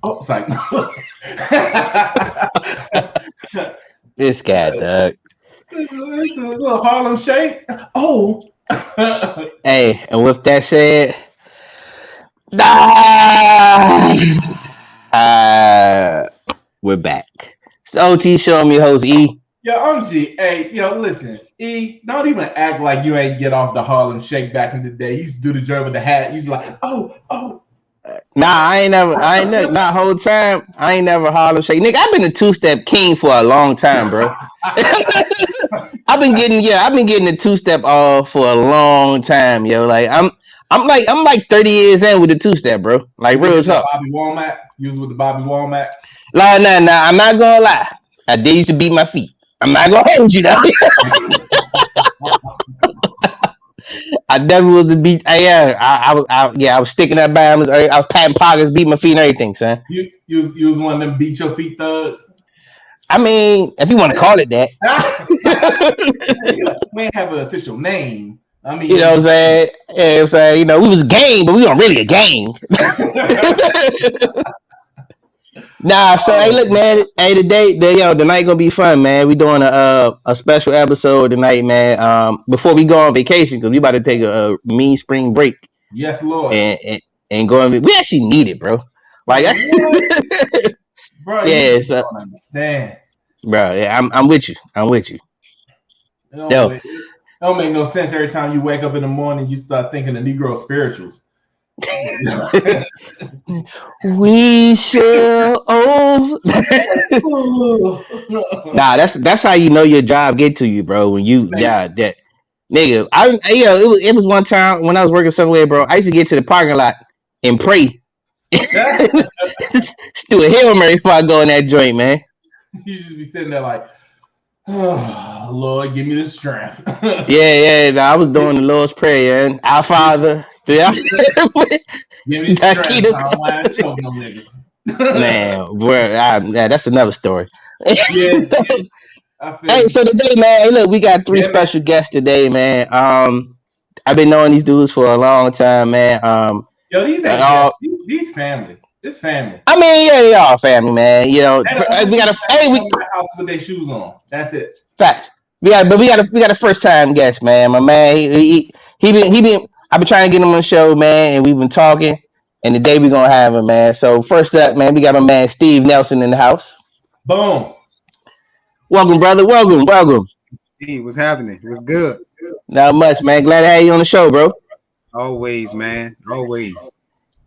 It's like This guy, Doug. it's a little Harlem Shake. Oh, Hey, and with that said, ah, we're back. It's the OT Show. I'm your host, E. yo, I'm G. Hey, yo, listen, E, don't even act like you ain't get off the Harlem Shake back in the day. He used to do the joint with the hat. You'd be like, oh. Nah, I ain't never, not whole time. I ain't never Harlem Shake. Nigga, I've been a two-step king for a long time, bro. I've been getting the two-step all for a long time, yo. Like I'm like 30 years in with the two-step, bro. Like You was real with the talk. Bobby Womack. You was with the Bobby Womack. Like, nah, I'm not gonna lie. I did used to beat my feet. I'm not gonna hold you though. I definitely was the beat. I was sticking up bams. I was patting pockets, beating my feet and everything, son. You was one of them beat your feet thugs. I mean, if you want to call it that, We ain't have an official name. I mean, you know what I'm saying? Yeah, I'm saying, you know, we was a gang, but we weren't really a gang. Nah, so hey, look, man. Hey, the night gonna be fun, man. We doing a special episode tonight, man. Before we go on vacation, because we about to take a mean spring break yes, Lord. and go on. We actually need it, bro. Like, Bro, yeah, you so, don't understand. bro, yeah, I'm with you. I'm with you. Yo, It don't make no sense every time you wake up in the morning, you start thinking of Negro spirituals. we shall over. Nah, that's how you know your job get to you, bro. When you that nigga, it was one time when I was working somewhere, bro. I used to get to the parking lot and pray. Just do a Hail Mary before I go in that joint, man. You just be sitting there like, oh, Lord, give me the strength. Nah, I was doing the Lord's Prayer and Our Father. Give me the strength. I don't want to choke no niggas. Man, bro, that's another story. Yes, I feel Hey, you. so today, man, hey, look, we got three Yeah, man. special guests today, man. I've been knowing these dudes for a long time, man. Yo, these ain't all, guests. These family. It's family. I mean, yeah, they all family, man. You know, They the we only got people that come to my house with their shoes on. That's it. facts. We got a first time guest, man. My man, he been. I've been trying to get him on the show, man, and we've been talking. And today we gonna have him, man. So first up, man, we got my man Steve Nelson in the house. Boom. Welcome, brother. Welcome. Hey, what's happening? What's good? Not much, man. Glad to have you on the show, bro. Always, man. Always.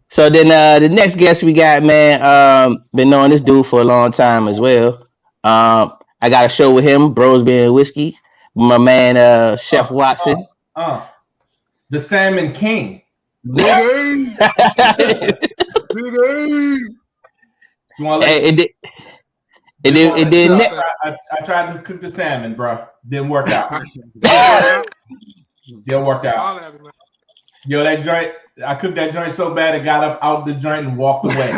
So then the next guest we got, man, been knowing this dude for a long time as well. I got a show with him, Bros Being Whiskey. My man Chef Watson. The Salmon King. Big A. Big A. So I tried to cook the salmon, bro. Didn't work out. Didn't work out. Yo, that joint, I cooked that joint so bad it got up out the joint and walked away.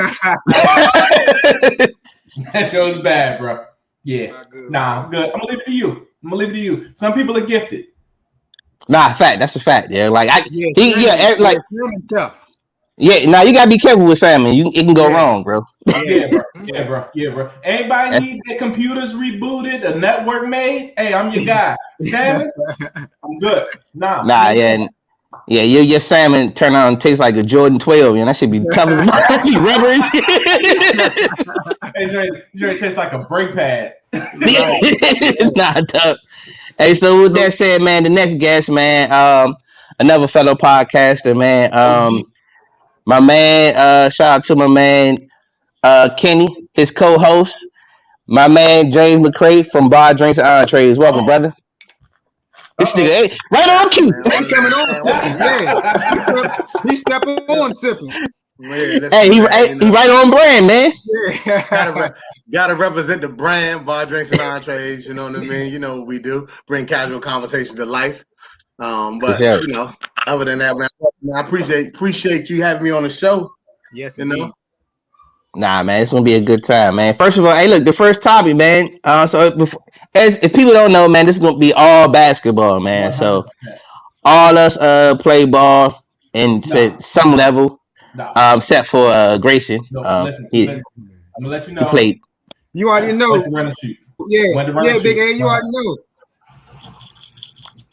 That show was bad, bro. Yeah. Nah, I'm good. I'm gonna leave it to you. Some people are gifted. Nah, fact. That's a fact. Yeah, like Yeah, Now you gotta be careful with salmon. It can go wrong, bro. Yeah, bro. Anybody need their computers rebooted, a network made? Hey, I'm your guy. Salmon, I'm good. Your salmon turn out and taste like a Jordan 12, and that should be tough as be rubber and shit. Hey, Dre tastes like a brake pad. Nah, tough. Hey, so with that said, man, the next guest, man, another fellow podcaster, man. My man, shout out to my man Kenny, his co-host, my man James McCray from Bar Drinks and Entrees. Welcome, brother. This nigga, hey, right on cue. He coming on sipping. Yeah. He's stepping on sipping. Man, hey, he right on brand, man. Yeah. Gotta represent the brand, Bar Drinks and Entrees. You know what I mean? You know what we do. Bring casual conversation to life. But you know, other than that, man, I appreciate you having me on the show. Yes, you know. Nah, man, it's gonna be a good time, man. First of all, hey, look, the first topic, man. If people don't know, man, this is gonna be all basketball, man. 100%. So all us play ball and to some level. No. Except for Grayson. No, listen. I'm gonna let you know. He played. You already know. When to run and shoot. Yeah, Big A, you already know.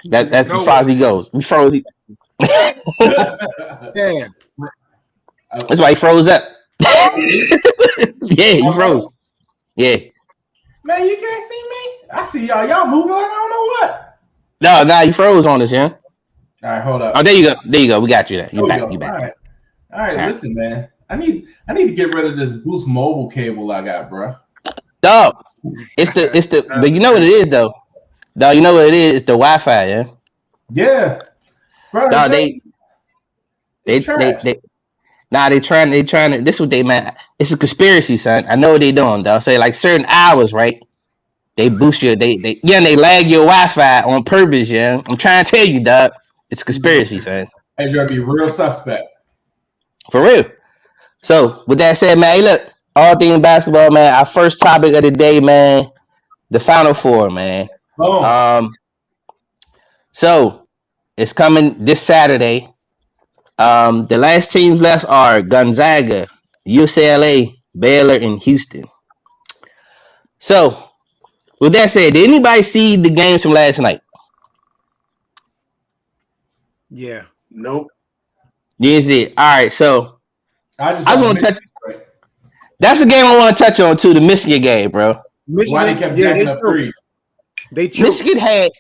That's as far as he goes. We froze. Yeah. That's why he froze up. Yeah, he froze. Yeah. Man, you can't see me. I see y'all. Y'all moving like I don't know what. No, you froze on us, yeah. All right, hold up. Oh, there you go. There you go. We got you there. You back. You back. All right. Listen, man. I need to get rid of this Boost Mobile cable I got, bro. Dog. It's the. But you know what it is though. Dog, you know what it is? It's the Wi-Fi, yeah. Yeah. Bro, Dog, they trying to. This is what they meant. It's a conspiracy, son. I know what they doing. They'll say like certain hours, right? They boost your they lag your Wi-Fi on purpose, yeah. I'm trying to tell you, dog. It's a conspiracy, son. Hey, you're be real suspect. For real. So with that said, man, hey, look, all things basketball, man. Our first topic of the day, man, the Final Four, man. Oh. So it's coming this Saturday. The last teams left are Gonzaga, UCLA, Baylor, and Houston. So, with that said, did anybody see the games from last night? Yeah. Nope. You didn't see it. All right, so I just want to touch. Right. That's the game I want to touch on too. The Michigan game, bro. Michigan, why they kept jacking up threes? They choked. Michigan had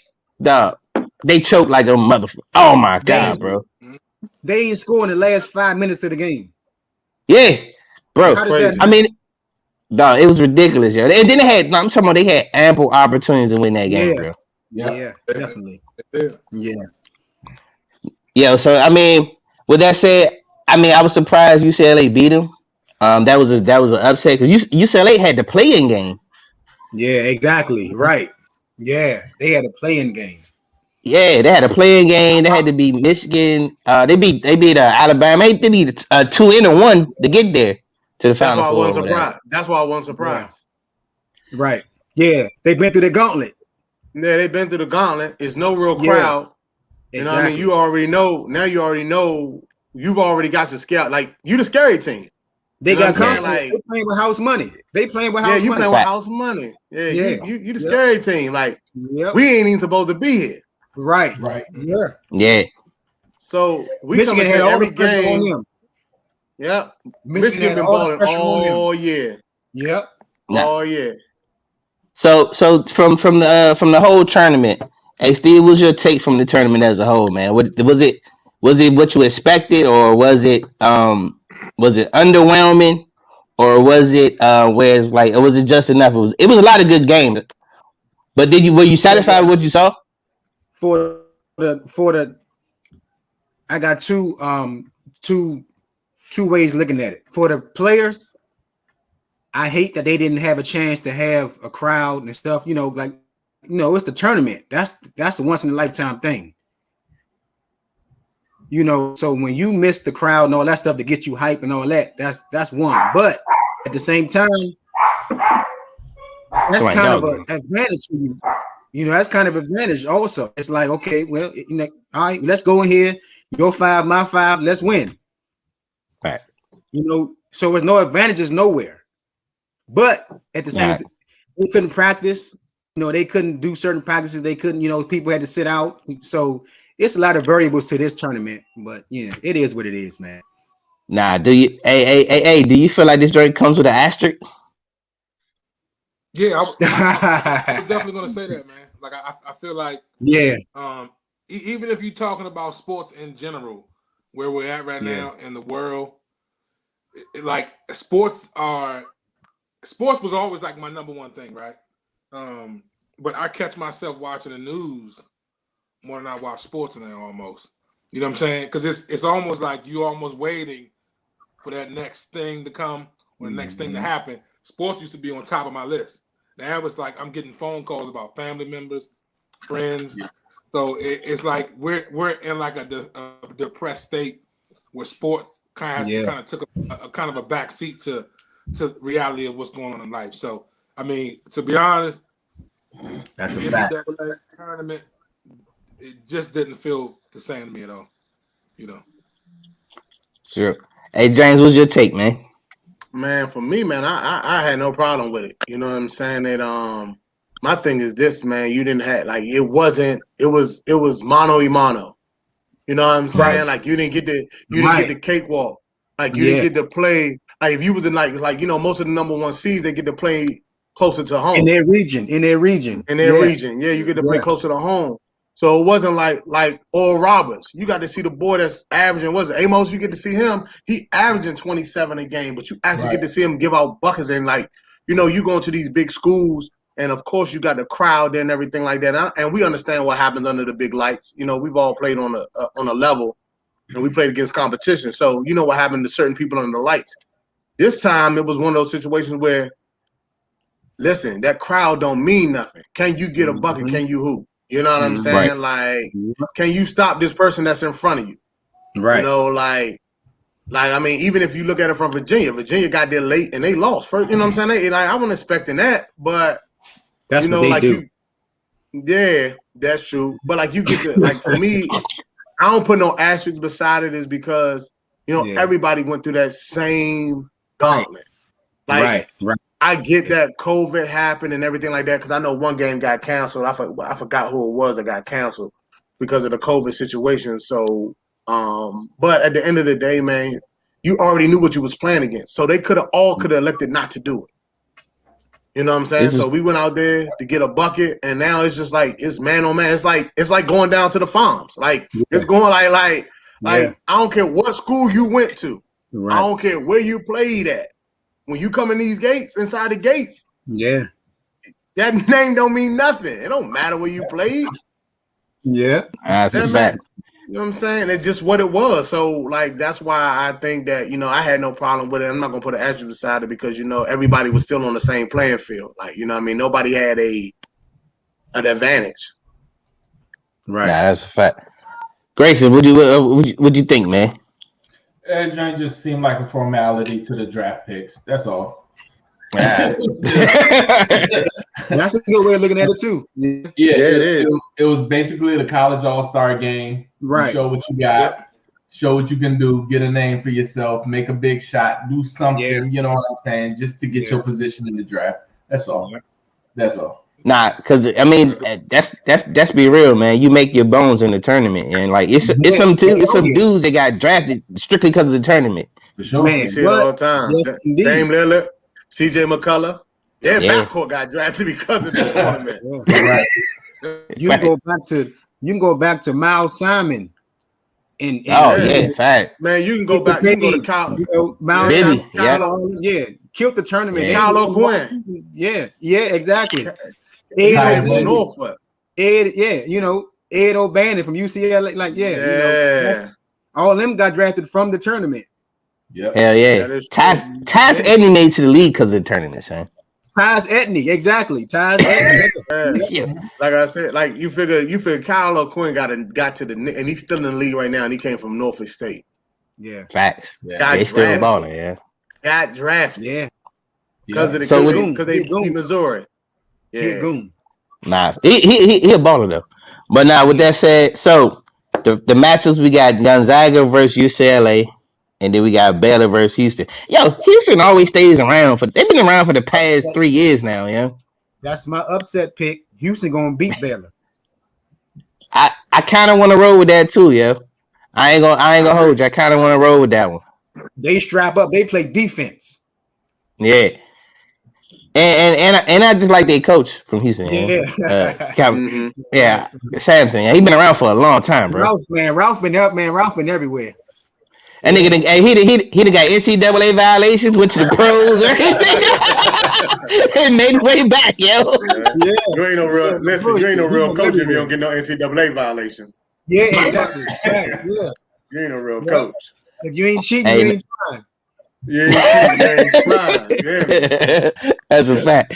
they choked like a motherfucker. Oh my god, bro. They ain't scored in the last 5 minutes of the game. Yeah, bro. I mean, no, it was ridiculous, yo. And then they had. I'm talking about they had ample opportunities to win that game, bro. Yeah, definitely. Yeah. So I mean, with that said, I mean, I was surprised UCLA beat them. That was an upset because UCLA had the play-in game. Yeah, exactly. Right. Yeah, they had a play-in game. Yeah, they had a play-in game. They had to beat Michigan. They beat Alabama. They beat 2 and 1 to get there to the Final Four. That's why I wasn't surprised. Right. Yeah, they've been through the gauntlet. Yeah, they've been through the gauntlet. It's no real crowd. Yeah, you know what I mean? You already know. Now you already know. You've already got your scout. Like, you the scary team. They got like they playing with house money. They playing with house money. Yeah, you playing with house money. Yeah. You the scary team. Like, we ain't even supposed to be here. Right. Yeah. So we come into every game. Yep. Michigan been balling all year. Yep. All year. So from the whole tournament, hey Steve, what's your take from the tournament as a whole, man? Was it what you expected, or was it underwhelming, or was it was it just enough? It was a lot of good games. But were you satisfied with what you saw? For the I got two ways looking at it. For the players, I hate that they didn't have a chance to have a crowd and stuff. You know, like, you know, it's the tournament. That's the once in a lifetime thing. You know, so when you miss the crowd and all that stuff to get you hype and all that, that's one. But at the same time, that's kind of an advantage for you. You know, that's kind of advantage also. It's like, okay, well, you know, all right, let's go in here. Your 5, my 5, let's win. Right. You know, so there's no advantages nowhere. But at the same time, they couldn't practice. You know, they couldn't do certain practices. They couldn't, you know, people had to sit out. So it's a lot of variables to this tournament. But, you know, it is what it is, man. Nah, do you feel like this joint comes with an asterisk? Yeah, I was definitely going to say that, man. Like, I feel like, even if you're talking about sports in general, where we're at right now in the world, like sports was always like my number one thing, right? But I catch myself watching the news more than I watch sports now, almost. You know what I'm saying? Because it's almost like you almost waiting for that next thing to come or the next thing to happen. Sports used to be on top of my list. Now it's like I'm getting phone calls about family members, friends. So it's like we're in like a depressed state where sports kind of took a kind of a back seat to reality of what's going on in life. So I mean, to be honest, that's a fact. That tournament, it just didn't feel the same to me at all. You know. Sure. Hey, James, what's your take, man? Man, for me, man, I had no problem with it. You know what I'm saying? That my thing is this, man. You didn't have like it was mano y mano. You know what I'm saying? Right. Like you didn't get the cakewalk. Like you didn't get to play. Like if you was in like you know most of the number one seeds, they get to play closer to home in their region. Yeah, you get to play closer to home. So it wasn't like Oral Roberts. You got to see the boy that's averaging. Was it Amos? You get to see him. He averaging 27 a game, but you actually get to see him give out buckets and like you know you going to these big schools. And of course, you got the crowd there and everything like that. And we understand what happens under the big lights. You know, we've all played on a level, and we played against competition. So you know what happened to certain people under the lights. This time, it was one of those situations where, listen, that crowd don't mean nothing. Can you get a bucket? Can you hoop? You know what I'm saying? Right. Like, can you stop this person that's in front of you? Right. You know, like I mean, even if you look at it from Virginia got there late and they lost first. You know what I'm saying? I wasn't expecting that, but. That's what they do. Yeah, that's true. But like you get to like for me, I don't put no asterisks beside it is because you know everybody went through that same gauntlet. Like I get that COVID happened and everything like that because I know one game got canceled. I forgot who it was that got canceled because of the COVID situation. So, but at the end of the day, man, you already knew what you was playing against. So they could have elected not to do it. You know what I'm saying? So we went out there to get a bucket, and now it's just like it's man on man. It's like going down to the farms. Like it's going like I don't care what school you went to. Right. I don't care where you played at. When you come in these gates, inside the gates, that name don't mean nothing. It don't matter where you played. Yeah, that's a fact. You know what I'm saying? It's just what it was. So, like, that's why I think that, you know, I had no problem with it. I'm not going to put an asterisk beside it because, you know, everybody was still on the same playing field. Like, you know what I mean? Nobody had an advantage. Right. Yeah, that's a fact. Grayson, what'd you think, man? It just seemed like a formality to the draft picks. That's all. Yeah. That's a good way of looking at it too. Yeah, it is. It was basically the college all-star game. Right. You show what you got, show what you can do, get a name for yourself, make a big shot, do something, you know what I'm saying, just to get your position in the draft. That's all. That's all. Nah, because I mean that's be real, man. You make your bones in the tournament, and like it's some dudes that got drafted strictly because of the tournament. For sure, man. You see it all the time. Yes, Dame Lillard, CJ McCullough, their backcourt got drafted because of the tournament. Right. You can go back to Miles Simon. Fact. Man, you can go back. You can go to Kyle. You know, Miles Simon, killed the tournament. Kyle O'Quinn. Yeah, exactly. Ed from Norfolk. Ed O'Bannon from UCLA. Like, you know, all of them got drafted from the tournament. Yep. Hell yeah. Taz Edney made to the league because of the tournament, man. Taz Edney, exactly. Taz Edney. Like I said, like you figure Kyle O'Quinn got to the and he's still in the league right now, and he came from Norfolk State. Yeah. Facts. Yeah. They still balling, Got drafted. Yeah. Because they beat Missouri. Yeah. Nah, he a baller though. But now with that said, so the matchups we got Gonzaga versus UCLA. And then we got Baylor versus Houston. Yo, Houston always stays around they've been around for the past 3 years now, That's my upset pick. Houston gonna beat Baylor. I kind of want to roll with that too, I ain't gonna hold you. I kind of want to roll with that one. They strap up. They play defense. Yeah. And I just like their coach from Houston. Samson. He been around for a long time, bro. Ralph been up, man. Ralph been everywhere. And nigga, he got NCAA violations, went to the pros, and made his way back, You ain't no real coach if you don't get no NCAA violations. Yeah, exactly. You ain't no real coach. If you ain't cheating, you ain't trying. You ain't trying. Yeah. That's a fact.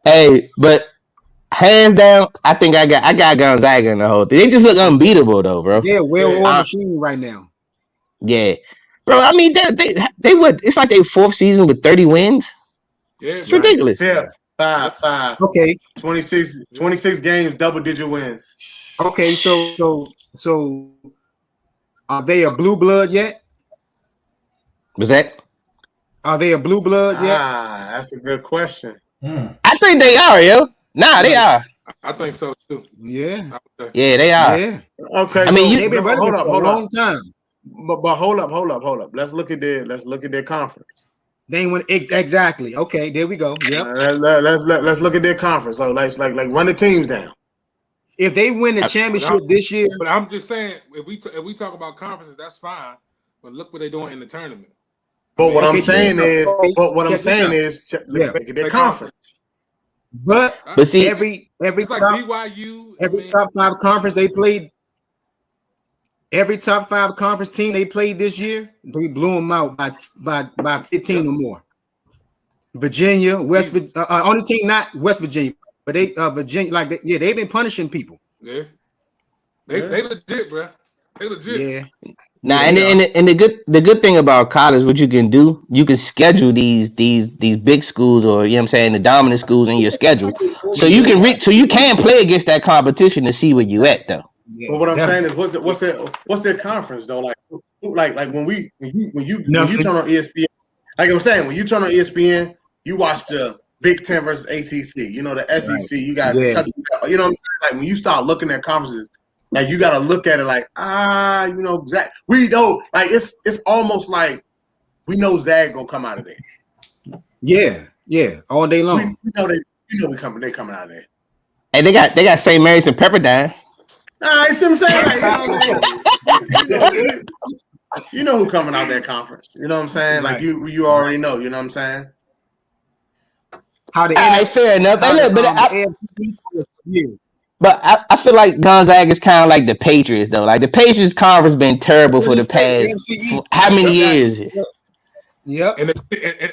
Hey, but hands down, I think I got Gonzaga in the whole thing. They just look unbeatable though, bro. Yeah, well-oiled machine right now. Yeah, bro. I mean, they would. It's like their 4th season with 30 wins. Yeah, it's ridiculous. Yeah, 5. Okay, 26 games, double-digit wins. Okay, so are they a blue blood yet? Was that? Are they a blue blood yet? That's a good question. I think they are, yo. Nah, they are. I think so too. Yeah. Yeah, they are. Yeah. Okay. I mean, they've been running for a long time. But hold up. Let's look at their conference. They ain't win exactly. Okay, there we go. Yep. Let's look at their conference. So like run the teams down. If they win the championship this year, but I'm just saying, if we talk about conferences, that's fine. But look what they're doing in the tournament. But what I'm saying is, look at their conference. But see, every it's like top, BYU, every top 5 conference they played, every top 5 conference team they played this year, they blew them out by 15 or more. Virginia, West Virginia, only team not West Virginia, but they Virginia, they've been punishing people. Yeah, they legit, bro. They legit. Yeah. Now, and the good thing about college, what you can do, you can schedule these big schools, or you know what I'm saying, the dominant schools in your schedule, so you can play against that competition to see where you at though. Yeah, but what I'm saying is, what's their conference though? Like when you turn on ESPN, like I'm saying, when you turn on ESPN, you watch the Big Ten versus ACC. You know the SEC. You got you know what I'm saying. Like when you start looking at conferences. Like you gotta look at it like Zach. We know, like it's almost like we know Zach gonna come out of there. Yeah, all day long. We know they coming out of there. And they got St. Mary's and Pepperdine. I see what I'm saying. Like, you know who coming out that conference. You know what I'm saying? Like you already know. You know what I'm saying? How the fair enough. But I feel like Gonzaga is kind of like the Patriots, though. Like the Patriots conference been terrible for the past how many years? Yep.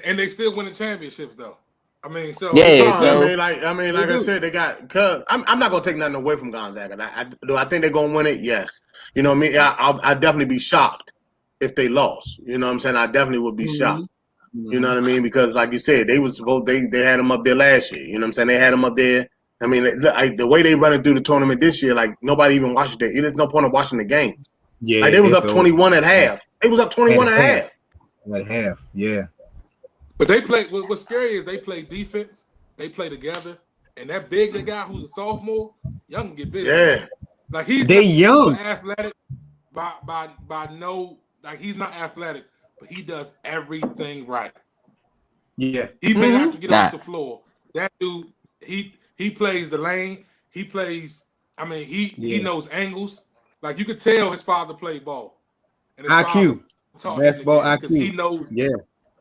And they still winning championships, though. I mean, so yeah. Like I said, they got. Cause I'm not gonna take nothing away from Gonzaga. Do I think they're gonna win it? Yes. You know what I mean? I'd definitely be shocked if they lost. You know what I'm saying? I definitely would be shocked. You know what I mean? Because like you said, they had them up there last year. You know what I'm saying? They had them up there. I mean, the way they running through the tournament this year, like nobody even watched it. There's no point of watching the games. Yeah, like they was up 21 at half. They was up 21 at half. At half, yeah. But they play. What's scary is they play defense. They play together, and that big guy who's a sophomore, young can get big. Yeah, like he's young, athletic. By no, like he's not athletic, but he does everything right. Yeah, he may have to get off the floor. That dude, he plays the lane. He plays. I mean, he knows angles. Like you could tell his father played ball. And IQ, basketball IQ. Because he knows. Yeah,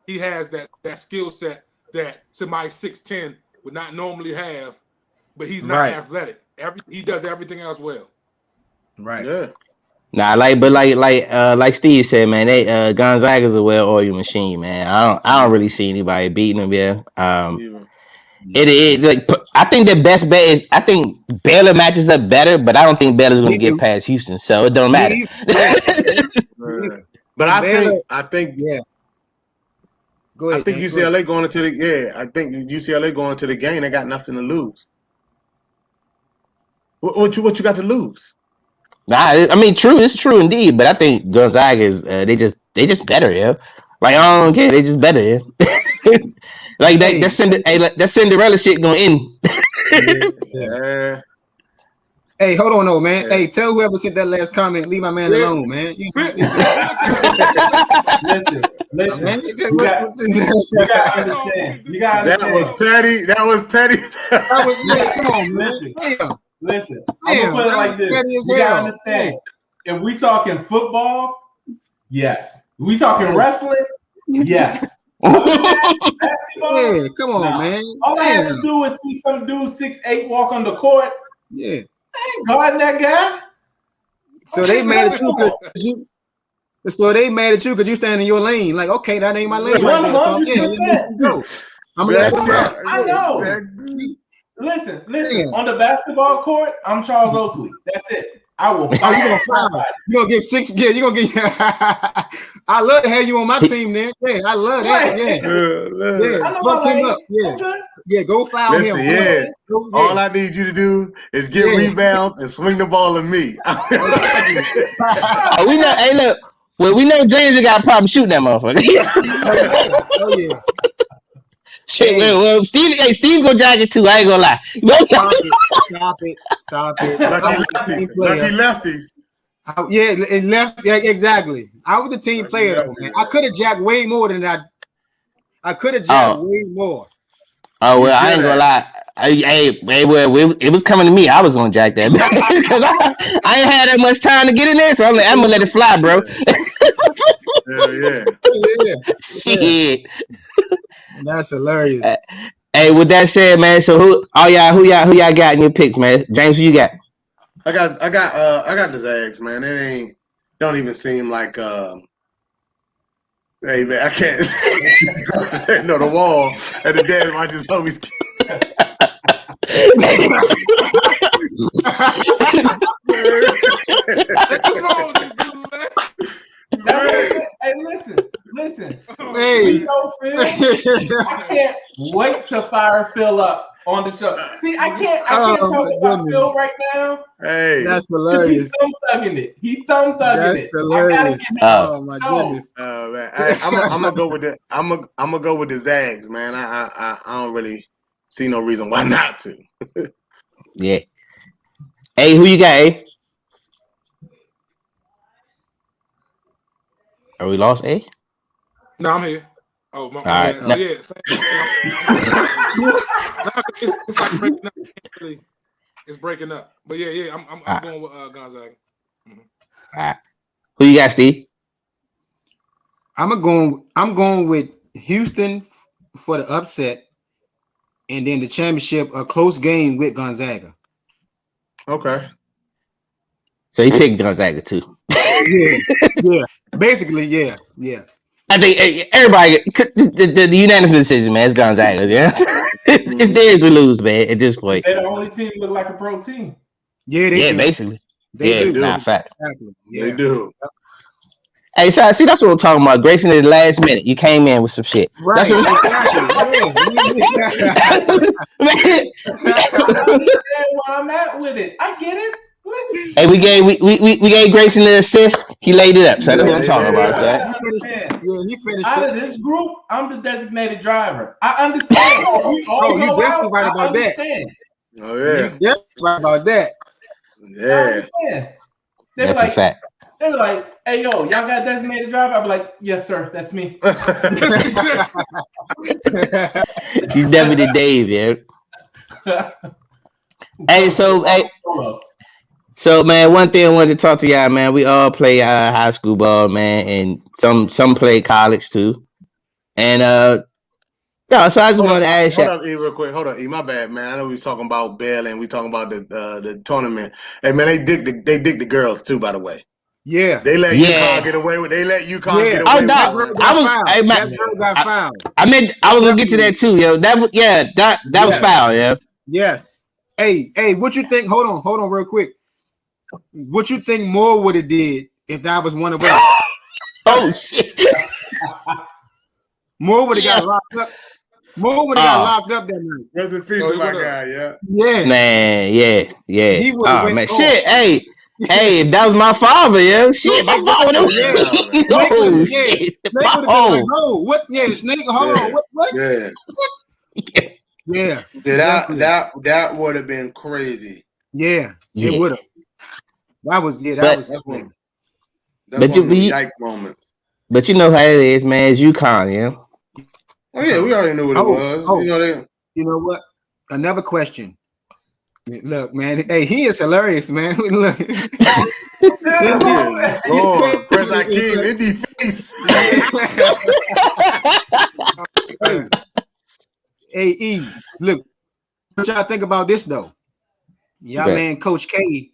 he has that skill set that somebody 6'10" would not normally have. But he's not athletic. He does everything else well. Right. Yeah. Nah, like Steve said, man, they Gonzaga's a well-oiled machine, man. I don't really see anybody beating them. Yeah. It like I think the best bet is I think Baylor matches up better, but I don't think Baylor's going to get past Houston, so it don't matter. But I think yeah. Go ahead. I think UCLA going into the I think UCLA going to the game. They got nothing to lose. What you got to lose? Nah, I mean, it's true indeed, but I think Gonzaga is they just better, yeah. Like I don't care, they just better, yeah. Like that Cinderella shit gonna end. Yeah. Hey, hold on, man. Hey, tell whoever sent that last comment, leave my man alone, man. Listen. You gotta understand. That was petty. Come on, listen. I'm gonna put it like this. You gotta understand. If we talking football, yes. If we talking wrestling, yes. Basketball, come on, man. All I had to do was see some dude 6'8" walk on the court. Yeah, I ain't guarding that guy. So they mad at you because you stand in your lane. Like, okay, that ain't my lane. 100%. Go. I'm gonna let him out. I know. Listen. On the basketball court, I'm Charles Oakley. That's it. I will. You gonna foul? You gonna give 6? Yeah, you gonna get. I love to have you on my team, then. Yeah, I love that. Yeah. Fuck him up. Yeah. Go foul him. Yeah. All I need you to do is get rebounds and swing the ball at me. We not. Hey, look. Well, we know James got a problem shooting that motherfucker. Oh yeah. Shit, hey. Well, Steve go jack it too. I ain't gonna lie. Stop it. Lucky lefties. And left. Yeah, exactly. I was a team player, though, man. I could have jacked way more than that. I could have jacked way more. Oh well, I ain't gonna lie. It was coming to me. I was gonna jack that because I ain't had that much time to get in there, so I'm gonna let it fly, bro. Yeah. That's hilarious. Hey, with that said, man. So who y'all got in your picks, man? James, who you got? I got the Zags, man. It don't even seem like hey man, I can't no the wall and the dad watches homies. Hey, listen. Hey. Phil, I can't wait to fire Phil up on the show. See, I can't talk about Phil right now. Hey, that's hilarious. He's thumb thugging it. Hilarious. Oh my goodness. Man. I'm gonna go with the I'm gonna go with the Zags, man. I don't really see no reason why not to. Yeah. Hey, who you got, A? Are we lost, A? No, I'm here. Oh, my right. So, yeah. It's like breaking up. It's breaking up. But yeah, I'm going with Gonzaga. Mm-hmm. All right. Who you got, Steve? I'm going with Houston for the upset, and then the championship, a close game with Gonzaga. Okay. So he picked Gonzaga too. Yeah. Basically, yeah. I think everybody the unanimous decision, man. It's Gonzaga, yeah. It's theirs to lose, man. At this point, they're the only team look like a pro team. Yeah, they do. Basically. They do. Nah, fact. Exactly. Yeah. They do. Hey, so see, that's what we're talking about. Grayson at the last minute, you came in with some shit. Right. That's what where I'm at with it. I get it. Listen. Hey, we gave Grayson the assist. He laid it up. So that's what I'm talking about. I understand. He finished. Out of this group, I'm the designated driver. I understand. We all know definitely right about that. Oh yeah. You definitely right about that. Yeah. That's a fact. They were like, "Hey, yo, y'all got a designated driver?" I'd be like, "Yes, sir. That's me." He's Deputy Dave, yeah. So man, one thing I wanted to talk to y'all, man. We all play high school ball, man, and some play college too. And so I just wanted to ask you. Hold up, E, real quick. Hold on, E. My bad, man. I know we was talking about Bell and we talking about the tournament. Hey, man, they dig the girls too. By the way. Yeah, they let UConn get away with. They let UConn get away with. That girl got fouled. I was gonna get to that too, yo. That was foul, yeah. Yes. Hey, what you think? Hold on, real quick. What you think Moore would have did if that was one of us? Oh shit! Moore would have got locked up. Moore would have got locked up that night. Rest in peace to my guy, yeah. Man, yeah. He man, shit, hey, if that was my father, yeah, shit, my father. Snake. Snake. Hold on. What? Yeah. That would have been crazy. Yeah, it would have. That was one. That's one yike moment. But you know how it is, man. It's UConn, yeah. Oh yeah, we already knew what it was. You know what? Another question. Look, man. Hey, he is hilarious, man. Look. Lord, Prince Hakeem, Indy face. Hey, E, look. What y'all think about this though? Y'all man, Coach K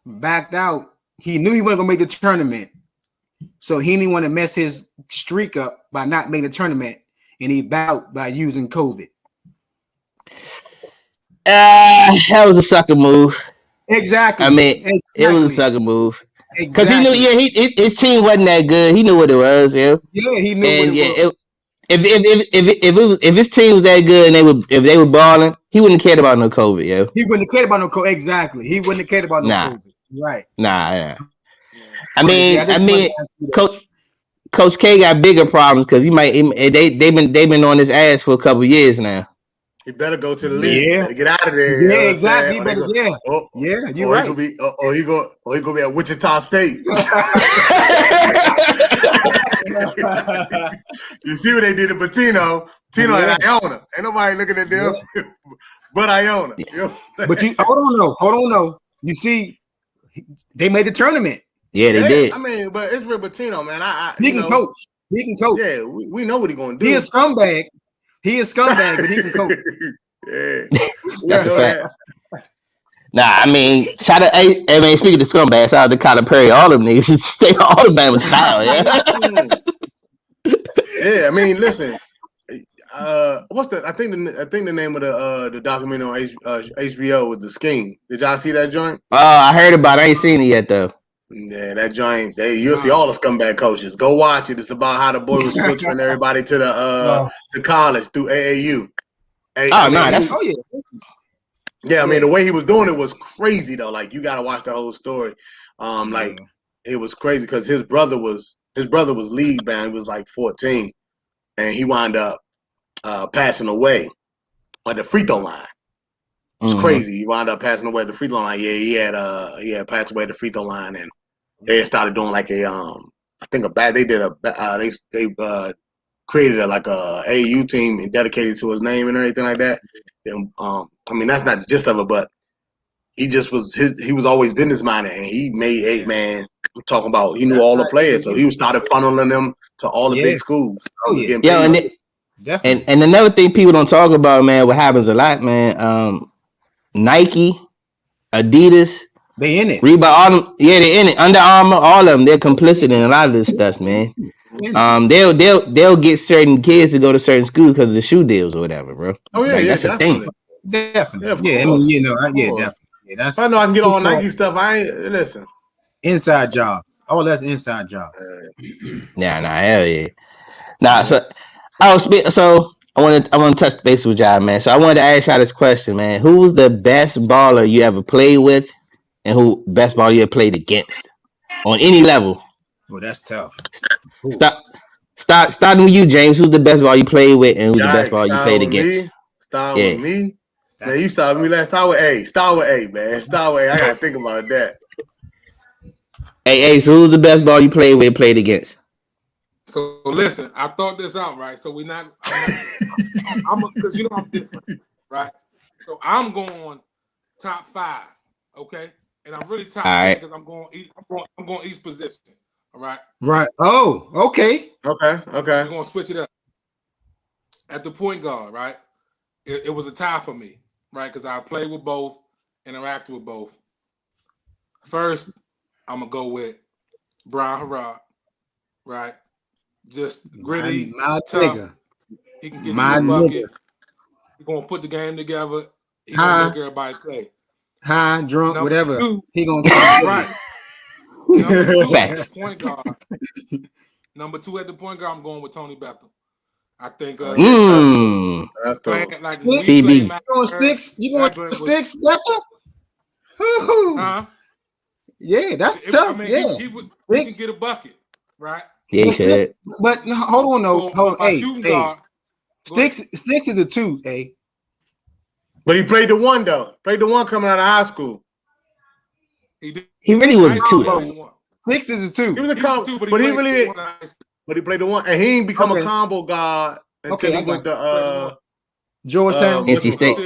backed out. He knew he wasn't gonna make the tournament, so he didn't want to mess his streak up by not making the tournament, and he bowed by using COVID. That was a sucker move. Exactly. I mean, it was a sucker move because he knew. Yeah, his team wasn't that good. He knew what it was. Yeah. Yeah, he knew. And what it was. If his team was that good and if they were balling, he wouldn't have cared about no COVID, yo. He wouldn't have cared about no COVID. Exactly. He wouldn't have cared about no COVID. Right. Nah. I mean, Coach K got bigger problems because they've been on his ass for a couple years now. He better go to the league. Yeah. Get out of there. Yeah, exactly. You're right. He gonna be at Wichita State. You see what they did to Patino? Tino and Iona. Ain't nobody looking at them, but Iona. You know but hold on, no. You see, they made the tournament. Yeah, they did. I mean, but it's Rick Pitino, man. He can coach. He can coach. Yeah, we know what he's gonna do. He is scumbag, but he can coach. Yeah, that's a fact. Nah, I mean, shout out. I mean, speaking of scumbags, shout out to Kyler Perry. All them niggas, they all the Bama's foul. Yeah, I mean, listen. What's the? I think the name of the documentary on HBO was The Scheme. Did y'all see that joint? Oh, I heard about it. I ain't seen it yet though. Yeah, that joint. You'll see all the scumbag coaches. Go watch it. It's about how the boy was filtering everybody to the college through AAU. Yeah, I mean the way he was doing it was crazy though. Like you got to watch the whole story. Like it was crazy because his brother was league bound. He was like 14, and he wound up passing away at the free throw line. It's crazy. He wound up passing away at the free throw line. Yeah, he had passed away at the free throw line, and they started doing like they created a AAU team and dedicated to his name and everything like that. And I mean that's not the gist of it, but he was always business minded, and he made man. I'm talking about he knew all the players, so he started funneling them to all the big schools. And another thing people don't talk about, man, what happens a lot, man. Nike, Adidas, they in it. Reebok, all them, they're in it. Under Armour, all of them, they're complicit in a lot of this stuff, man. They'll get certain kids to go to certain schools because of the shoe deals or whatever, bro. Oh yeah, that's definitely. a thing. Definitely. I mean, definitely. Yeah, that's. I know I can get all Nike stuff. I ain't listen. Inside job. Oh, that's inside job. Nah, hell yeah. Nah, so I want to touch base with y'all, man. So I wanted to ask y'all this question, man. Who's the best baller you ever played with, and who best baller you ever played against on any level? Well, that's tough. Starting with you, James. Who's the best baller you played with, and who's the best baller you played against? Start with me. Man, you started with me last. Start with A. Start with A, man. Start with A. I gotta think about that. Hey, so who's the best baller you played with, played against? So listen, I thought this out, right? So I'm because I'm different, right? So I'm going top 5, okay? And I'm really top 10 because I'm going each position. All right. Right. Oh, okay. Okay. We're gonna switch it up. At the point guard, right? It was a tie for me, right? Because I played with both, interacted with both. First, I'm gonna go with Brian Harrod, right? Just gritty, tough. He can get you a bucket. He's gonna put the game together. He's gonna make everybody play. High, drunk, whatever. He gonna right. Number 2 at the point guard. Number 2 at the point guard, I'm going with Tony Bethel. I think TB. You going sticks, Bethel? Yeah, that's tough. I mean, he can get a bucket, right? Yeah, he could. But hold on, though. Hold on. Hey. Sticks is a 2, hey. But he played the 1 though. Played the 1 coming out of high school. He really was a 2. Sticks is a 2. He was a combo, but he really. But he played the 1, and he ain't become a combo guard until he went to Georgetown. NC State.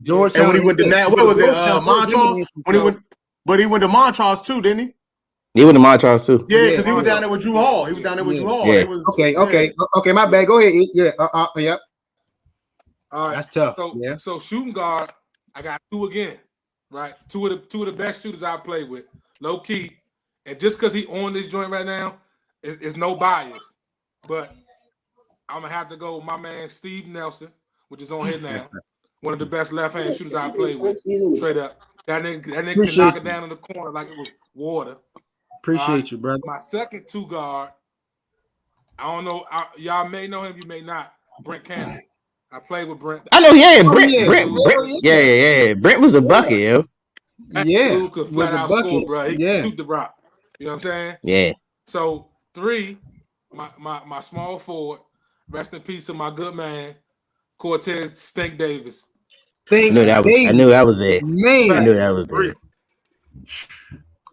Georgetown. And when he went to what was it? Montrose. But he went to Montrose too, didn't he? He went to Montrose too. Yeah, because he was down there with Drew Hall. Yeah. Okay. My bad. Go ahead. Yeah. Yep. All right. That's tough. So shooting guard, I got 2 again. Right, two of the best shooters I played with, low key, and just because he on this joint right now, it's no bias. But I'm gonna have to go with my man Steve Nelson, which is on here now. One of the best left-hand shooters I played with. Straight up, that nigga can knock it down in the corner like it was water. Appreciate you, brother. My second 2 guard, I don't know, y'all may know him, you may not. Brent Campbell. I played with Brent. I know, Brent. Yeah. Brent was a bucket, yo. Yeah, could flat out score, bro. He could shoot the rock. You know what I'm saying? Yeah. So 3, my small forward. Rest in peace to my good man, Cortez Stink Davis. I knew that was it. Man, I knew that was it.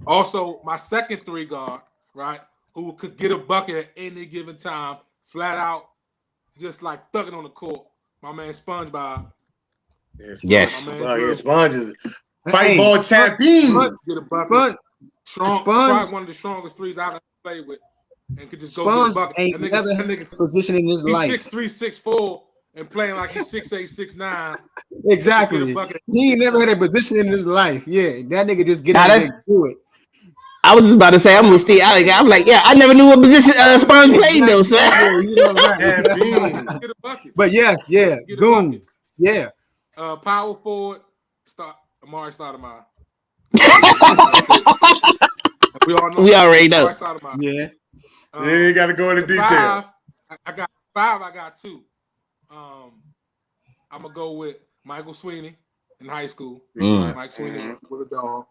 Also, my second 3 guard, right, who could get a bucket at any given time, flat out, just like thugging on the court. My man SpongeBob. Yes. Sponge is fight ball champion. Get a bucket. Strong, probably one of the strongest 3s I've ever played with, and could just go get a bucket. Ain't never had a position in his life. 6'3", 6'4", and playing like he's 6'8", 6'9". Exactly. He ain't never had a position in his life. Yeah, that nigga just get out there and do it. I was just about to say, I'm with Steve. I'm like, yeah, I never knew what position Sponge played though, sir. Yeah, you know, right. Get a bucket. But yes, yeah, Goon, yeah. Power forward, Amari Stoudemire. We already know. Yeah. You got to go into detail. I got 5. I got 2. I'm gonna go with Michael Sweeney in high school. Mike Sweeney was a dog.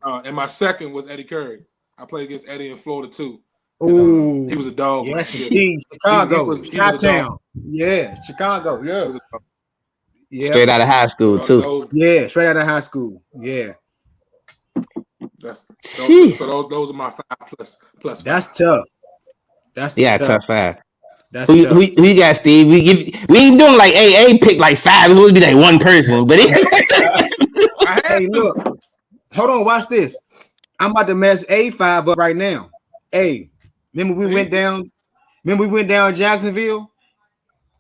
And my second was Eddie Curry. I played against Eddie in Florida too. Ooh, he was a dog. Yes, Chicago, Chi-Town. Yeah, Chicago. Yeah. Straight out of high school too. Yeah, straight out of high school. Yeah. So those are my 5 plus 5. That's tough. That's tough 5. That's who you got, Steve? We ain't doing like AA pick like 5. It's supposed to be like one person, but hey, look. Hold on, watch this. I'm about to mess A5 up right now. Hey, remember we went down Jacksonville?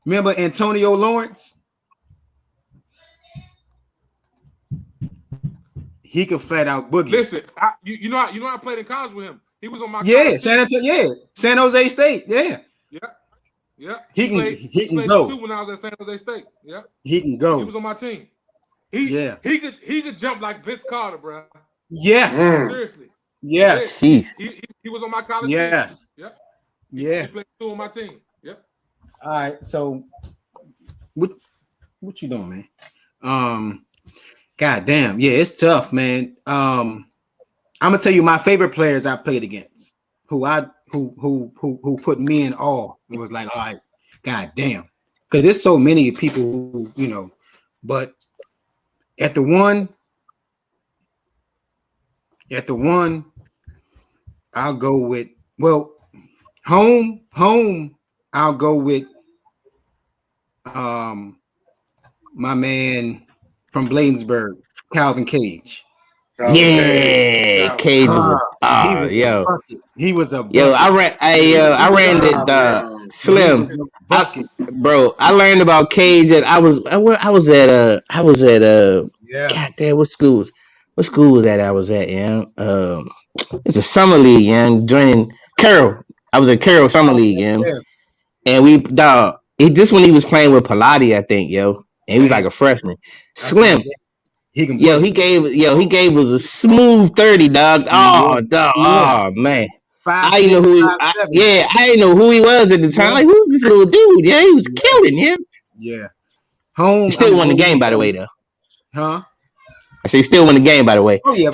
Remember Antonio Lawrence? He could flat out boogie. Listen, you know I played in college with him. He was on my San Jose State. Yeah. He can go. 2 when I was at San Jose State. Yeah. He can go. He was on my team. He could jump like Vince Carter, bro. Yes. Seriously. Yes. He was on my college team. Yes. Yep. Yeah. He played 2 on my team. Yep. All right. So what you doing, man? God damn. Yeah, it's tough, man. I'm gonna tell you my favorite players I played against, who put me in awe. It was like, all right, god damn. Because there's so many people who, you know, but at the one, I'll go with home, I'll go with my man from Bladensburg, Calvin Cage. Yeah, Cage was he was a bucket. Yo, I ran the Slim. Bro, I learned about Cage and I was at God damn, what school was that I was at, yeah? It's a summer league, yeah, joining Carroll. I was at Carroll Summer League, yeah. And just when he was playing with Pilati, I think, yo. And he was like a freshman. Slim. He gave us a smooth 30, dog. Oh man. I didn't know who he was at the time. Like, who's this little dude? Yeah, he was killing him. Yeah. Home. He still won the game, by the way, though. Huh? I say he still won the game, by the way. Oh yeah.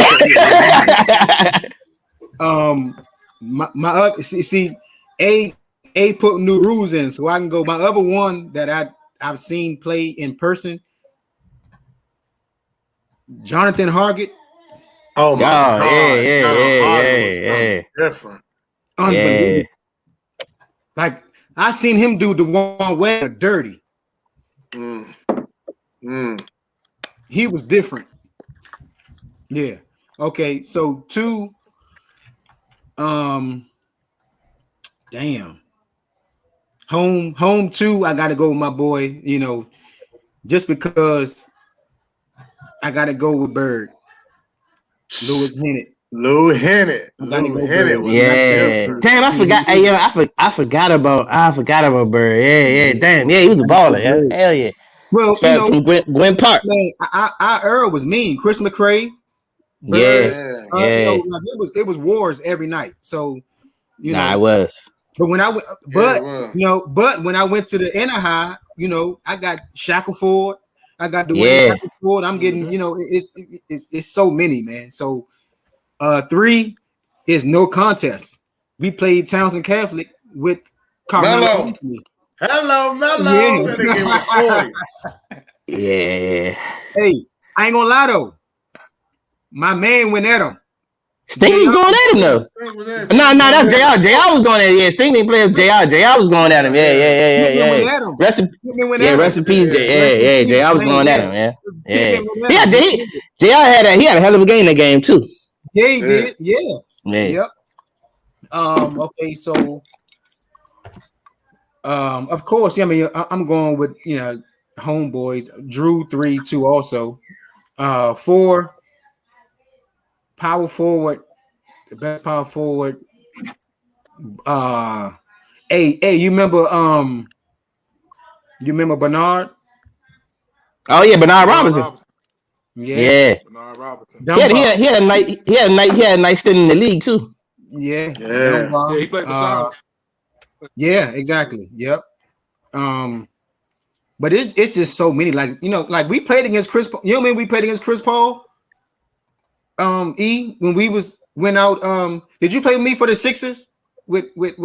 My see, A put new rules in, so I can go. My other one that I've seen play in person, Jonathan Hargett. Oh my God! Yeah. Different. Unbelievable. Yeah. Like I seen him do the one way dirty. He was different. Yeah. Okay. So 2. Damn. Home 2. I got to go with my boy. You know, just because I got to go with Bird. Lou Hennett. Yeah. Damn, I forgot. Hey, yo, I forgot about Bird. Yeah. Damn. Yeah, he was a baller. Yeah. Hell yeah. Well, you know, from Gwen Park. Man, our Earl was mean. Chris McCray. Bird, yeah. You know, it was wars every night. So, you know, it was. But when I went, when I went to the inner high, you know, I got Shackleford, I got Dwayne Davenport. I'm getting, you know, it's so many, man. So 3 is no contest. We played Townsend Catholic with Carmelo. Hello, Mello. Yeah. Hey, I ain't gonna lie though. My man went at him. Sting was going at him though. No, that's JR. JR was going at him. Yeah, Sting didn't play with JR. JR was going at him. Yeah. Rest in peace. Yeah. JR was going at him. Yeah. JR had a hell of a game in that game too. Yeah, he did. Yeah. Yep. Okay, so of course, I mean, I'm going with, you know, homeboys. Drew 3-2 also. 4 power forward, the best power forward. Hey, you remember Bernard? Oh yeah, Bernard Robinson. Yeah. Bernard Robinson. He had a nice stint in the league too. Yeah. Yeah, he played for Charlotte. Yeah, exactly. Yep. But it's just so many. Like, you know, like we played against Chris Paul. You know what I mean? We played against Chris Paul. When we went out. Did you play with me for the Sixers? With Nah,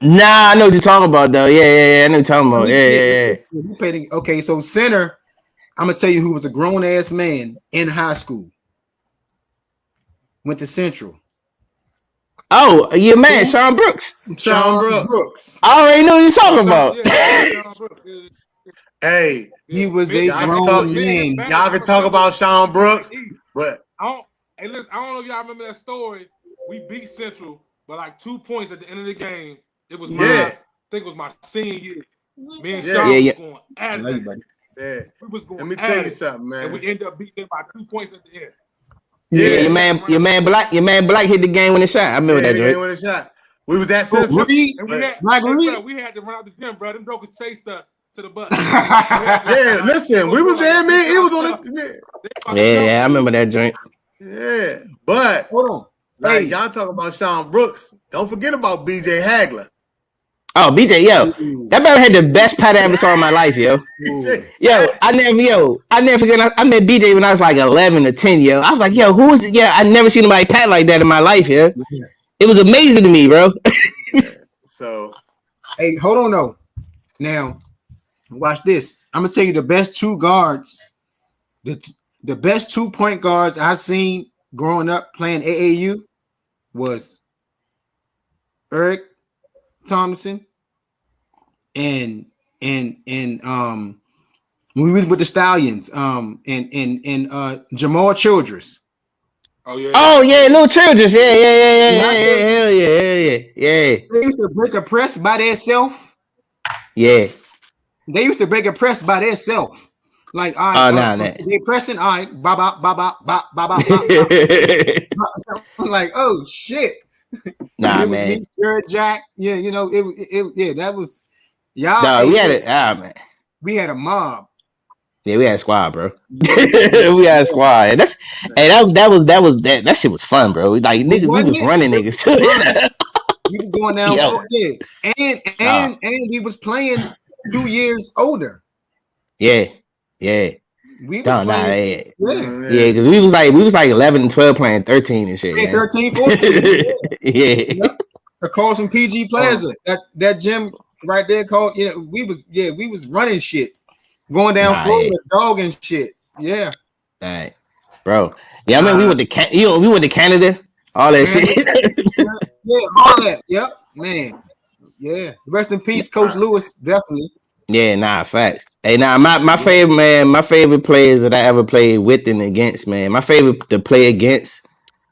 I know what you're talking about though. Yeah. I know what you're talking about. Yeah. We played. Okay, so center. I'm gonna tell you who was a grown ass man in high school. Went to Central. Oh, your man, Sean Brooks. Sean Brooks. I already know what you're talking about. Hey, he was a grown man. Y'all can talk about Sean Brooks, but hey, listen, I don't know if y'all remember that story. We beat Central by like 2 points at the end of the game. It was I think it was my senior year. Me and Sean was going at it. Yeah. We was going. Let me tell you something, man. And we ended up beating them by 2 points at the end. Yeah, your man Black hit the game winning shot. I remember that. Game winning shot. We was that Central. We had to run out the gym, bro. Them jokers chased us to the bus. Yeah, listen, we was there, man. It was on the. Yeah, I remember that joint. Yeah, but hold on. Like y'all talk about Sean Brooks. Don't forget about BJ Hagler. Oh, BJ, that man had the best pad I ever saw in my life, yo. I never forget. I met BJ when I was like 11 or 10, yo. I was like, yo, who is it? Yeah, I never seen anybody pat like that in my life, yo. It was amazing to me, bro. So, hey, hold on though. Now, watch this. I'm gonna tell you the best 2 guards, the best 2 point guards I seen growing up playing AAU was Eric Thompson and when we was with the Stallions, and Jamal Childress. Oh yeah, Little Childress. Yeah. Hell yeah. They used to break a press by themselves. Yeah. They used to break a press by themselves. Like, all right, they pressing, all right, ba. I'm like, oh shit. Nah, man. Jared Jack, yeah, you know, that was y'all. No, we had it. Man. We had a mob. Yeah, we had a squad, bro. We had a squad. And that shit was fun, bro. Like niggas, we was running niggas too. He was going down, and he was playing 2 years older. Yeah. We was playing, because we was like 11 and 12 playing 13 and shit. Yeah, 13, 14. Yeah. Across from PG Plaza, that gym right there called. We was running shit, going down Florida, dog and shit. Yeah. All right, bro. Yeah, I mean we went to Canada, all that shit. All that. Yep, man. Yeah. Rest in peace, Coach Lewis. Definitely. Yeah, facts. Hey, my favorite players that I ever played with and against, man. My favorite to play against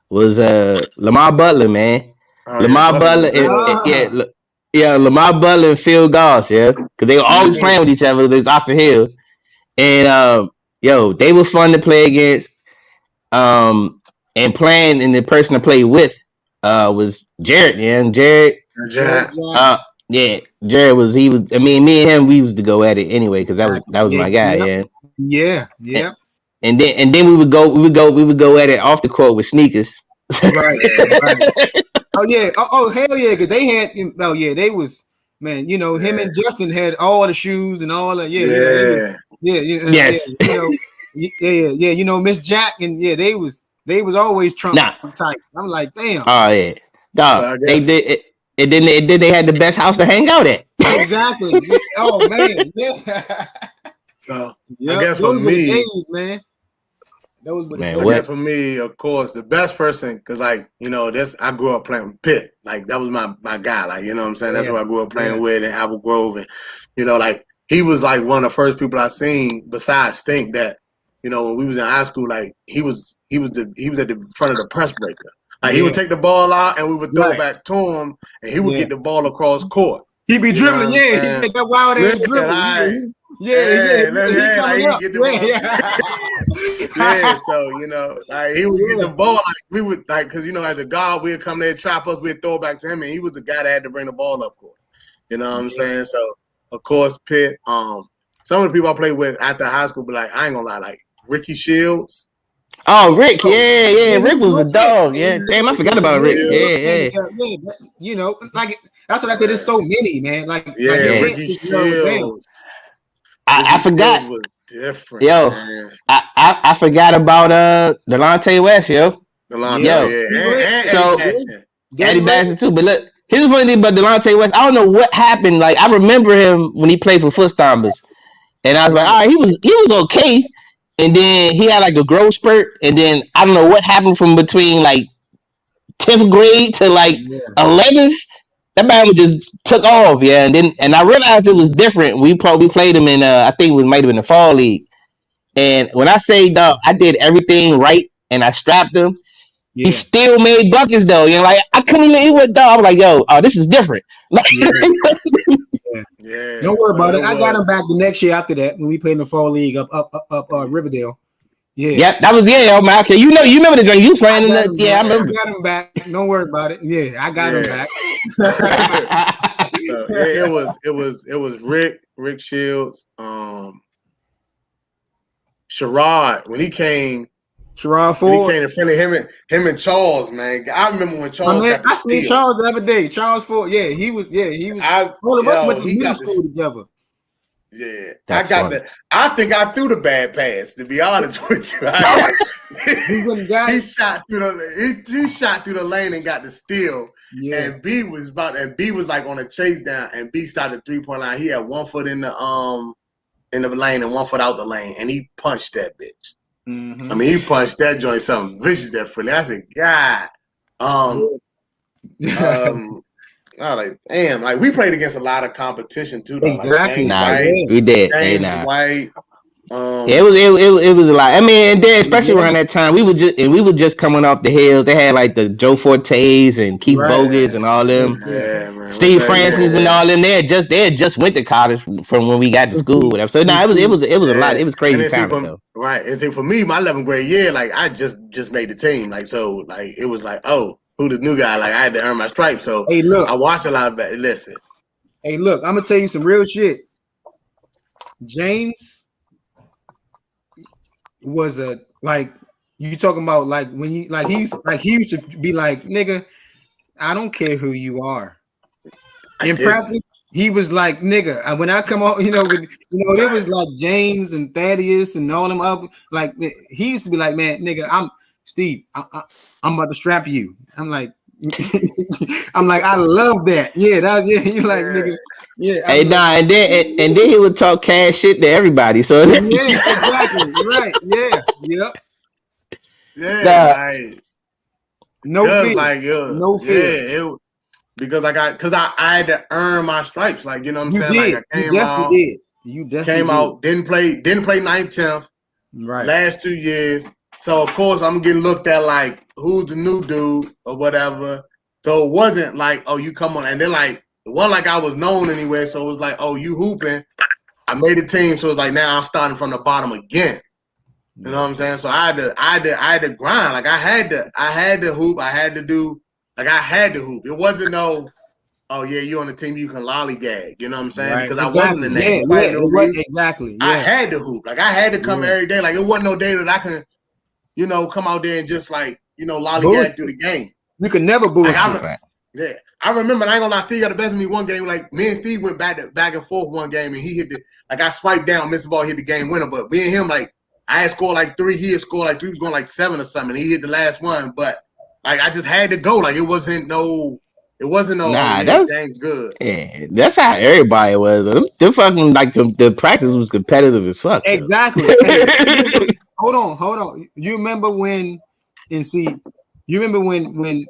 was Lamar Butler, man. Lamar Butler and Phil Goss, because they were always playing with each other. There's Oxford Hill, and they were fun to play against. And playing, and the person to play with was Jared. Jared was. I mean, me and him, we used to go at it anyway because that was my guy. Yeah. And then we would go at it off the court with sneakers. Right. Oh yeah. Oh hell yeah, because they had. Oh yeah, they was man, you know, him and Justin had all the shoes and all that. Yes. You know, Miss Jack and they was always Trump type. I'm like, damn. Oh yeah, dog. They did it. It did. They had the best house to hang out at. Exactly. Oh man, So I guess for me, days, man. I guess for me, of course, the best person, because like, you know, I grew up playing with Pitt. Like that was my guy. Like, you know what I'm saying? That's who I grew up playing with in Apple Grove. And, you know, like he was like one of the first people I seen besides Stink that, you know, when we was in high school, like he was at the front of the press breaker. Like he would take the ball out and we would throw it back to him and he would get the ball across court. He'd be dribbling, he'd take that wild ass dribbling. So you know, like he would get the ball. Like we would like, cause you know, as a guard, we'd come there, trap us, we'd throw it back to him, and he was the guy that had to bring the ball up court. You know what I'm saying? So of course, Pitt. Some of the people I played with after high school, but like I ain't gonna lie, like Ricky Shields. Oh, Rick, yeah, Rick was a dog. Yeah, damn, I forgot about Rick. Yeah. You know, like that's what I said. There's so many, man. Like Ricky Shields. I forgot. Was different, yo. Man. I forgot about Delonte West, yo. And Eddie Baxter too. But look, here's the funny thing about Delonte West. I don't know what happened. Like I remember him when he played for Foot Stompers, and I was like, all right, he was okay. And then he had like a growth spurt, and then I don't know what happened from between like 10th grade to like 11th. That man just took off, and I realized it was different. We played him in I think it might have been the fall league. And when I say dog, I did everything right and I strapped him. He still made buckets though. You know, like I couldn't even eat with dog. I'm like, yo, this is different. Like, don't worry about it. I got him back the next year after that when we played in the fall league up Riverdale. Yeah, that was man. Okay, you remember the joint you playing in the I remember. I got him back. Don't worry about it. Yeah, I got him back. So, it was Rick Shields, Sherrod when he came. Sherrod Ford. He came in front of him and Charles, man. I remember when Charles got the steal. I seen Charles the other day. Charles Ford. Yeah, he was. All of us went to middle school together. Yeah, I think I threw the bad pass. To be honest with you, he shot through the lane and got the steal. Yeah. And B was like on a chase down, and B started 3-point line. He had 1 foot in the lane and 1 foot out the lane, and he punched that bitch. Mm-hmm. I mean, he punched that joint something vicious that funny. I said, God. I was like, damn, like we played against a lot of competition too. Though. Exactly. Like we did. James White. It was a lot. I mean, and then especially around that time, we were just coming off the hills. They had like the Joe Fortes and Keith Bogus and all them. Yeah, man. Steve Francis and all them. They had just went to college from when we got to school. Whatever. So it was a lot. It was crazy time though. Right. And see, for me, my 11th grade year, like I just made the team. Like so, like it was like, oh. Who the new guy? Like I had to earn my stripes, so hey, look, I watched a lot of that. Listen, hey, look, I'm gonna tell you some real shit. James was like you talking about like when you like he used to be like nigga, I don't care who you are. In practice, he was like nigga. When I come on, it was like James and Thaddeus and all them up. Like he used to be like, man, nigga, I'm Steve. I'm about to strap you. I'm like, I love that. Yeah, you like nigga. Yeah. Hey, and then he would talk cash shit to everybody. So yeah, exactly. Right. Yeah. Yep. Yeah. Like, no fear. Like, no fear. Yeah, because I had to earn my stripes. Like, you know what I'm saying? Did. Like I You definitely came out, didn't play 9th, 10th. Right. Last 2 years. So of course I'm getting looked at like who's the new dude or whatever. So it wasn't like, oh, you come on, and then like it wasn't like I was known anywhere. So it was like, oh, you hooping. I made a team, so it's like now I'm starting from the bottom again. You know what I'm saying? So I had to grind. Like I had to hoop. I had to hoop. It wasn't no, oh yeah, you on the team, you can lollygag. You know what I'm saying? Right. Because I wasn't the name. Exactly. Yeah. I had to hoop. Like I had to come every day. Like it wasn't no day that I can. Come out there and just like, lollygag through the game. You can never bullshit. Yeah, I remember. I ain't gonna lie, Steve got the best of me one game. Like me and Steve went back and forth one game, and he hit I swiped down, missed the ball, hit the game winner. But me and him, like I had scored like 3, he had scored like 3, he was going like 7 or something. He hit the last one, but like I just had to go. Like it wasn't no. Nah, that's game's good. Yeah, that's how everybody was. Them fucking like the practice was competitive as fuck. Exactly. Hey, hold on. You remember when? And see, you remember when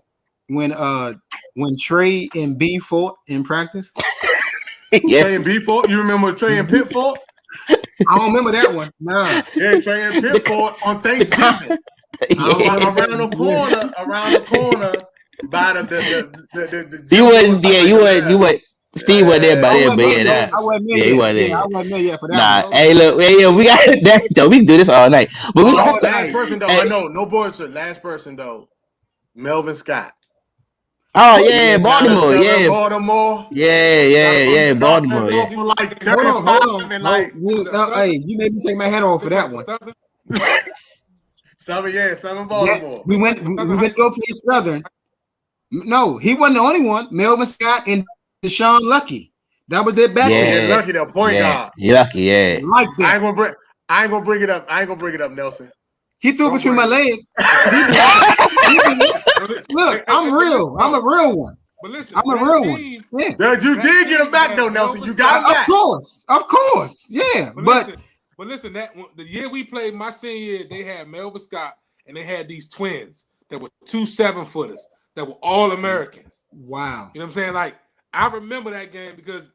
Trey and B fought in practice? Yes. Trey and B fought. You remember Trey and Pitt fought? I don't remember that one. Nah. Yeah, Trey and Pitt fought on Thanksgiving. Around the corner. By the you wasn't Steve wasn't there by then, but yeah, I wasn't there. Yeah, he wasn't there. I wasn't there yet for that. Nah, hey, look, yeah, we got that though. We can do this all night. But last person though, I know, no bullshit. Last person though, Melvin Scott. Oh yeah, Baltimore, yeah, Baltimore. Yeah, Baltimore. Yeah. For like 35 and like, hey, you made me take my head off for that one. Southern Baltimore. Yeah, we went to go play Southern. No, he wasn't the only one. Melvin Scott and Deshaun Lucky. That was their back end. Lucky, the point guard. Lucky, yeah. Like that. I ain't gonna bring it up, Nelson. He threw between my legs. Look, I'm real. I'm a real one. But listen, I'm a real one. Yeah. You did get him back though, Nelson. You got him back. Of course. Yeah. But listen, that the year we played my senior year, they had Melvin Scott and they had these twins that were 2 7-footers that were all Americans. Wow. You know what I'm saying? Like, I remember that game because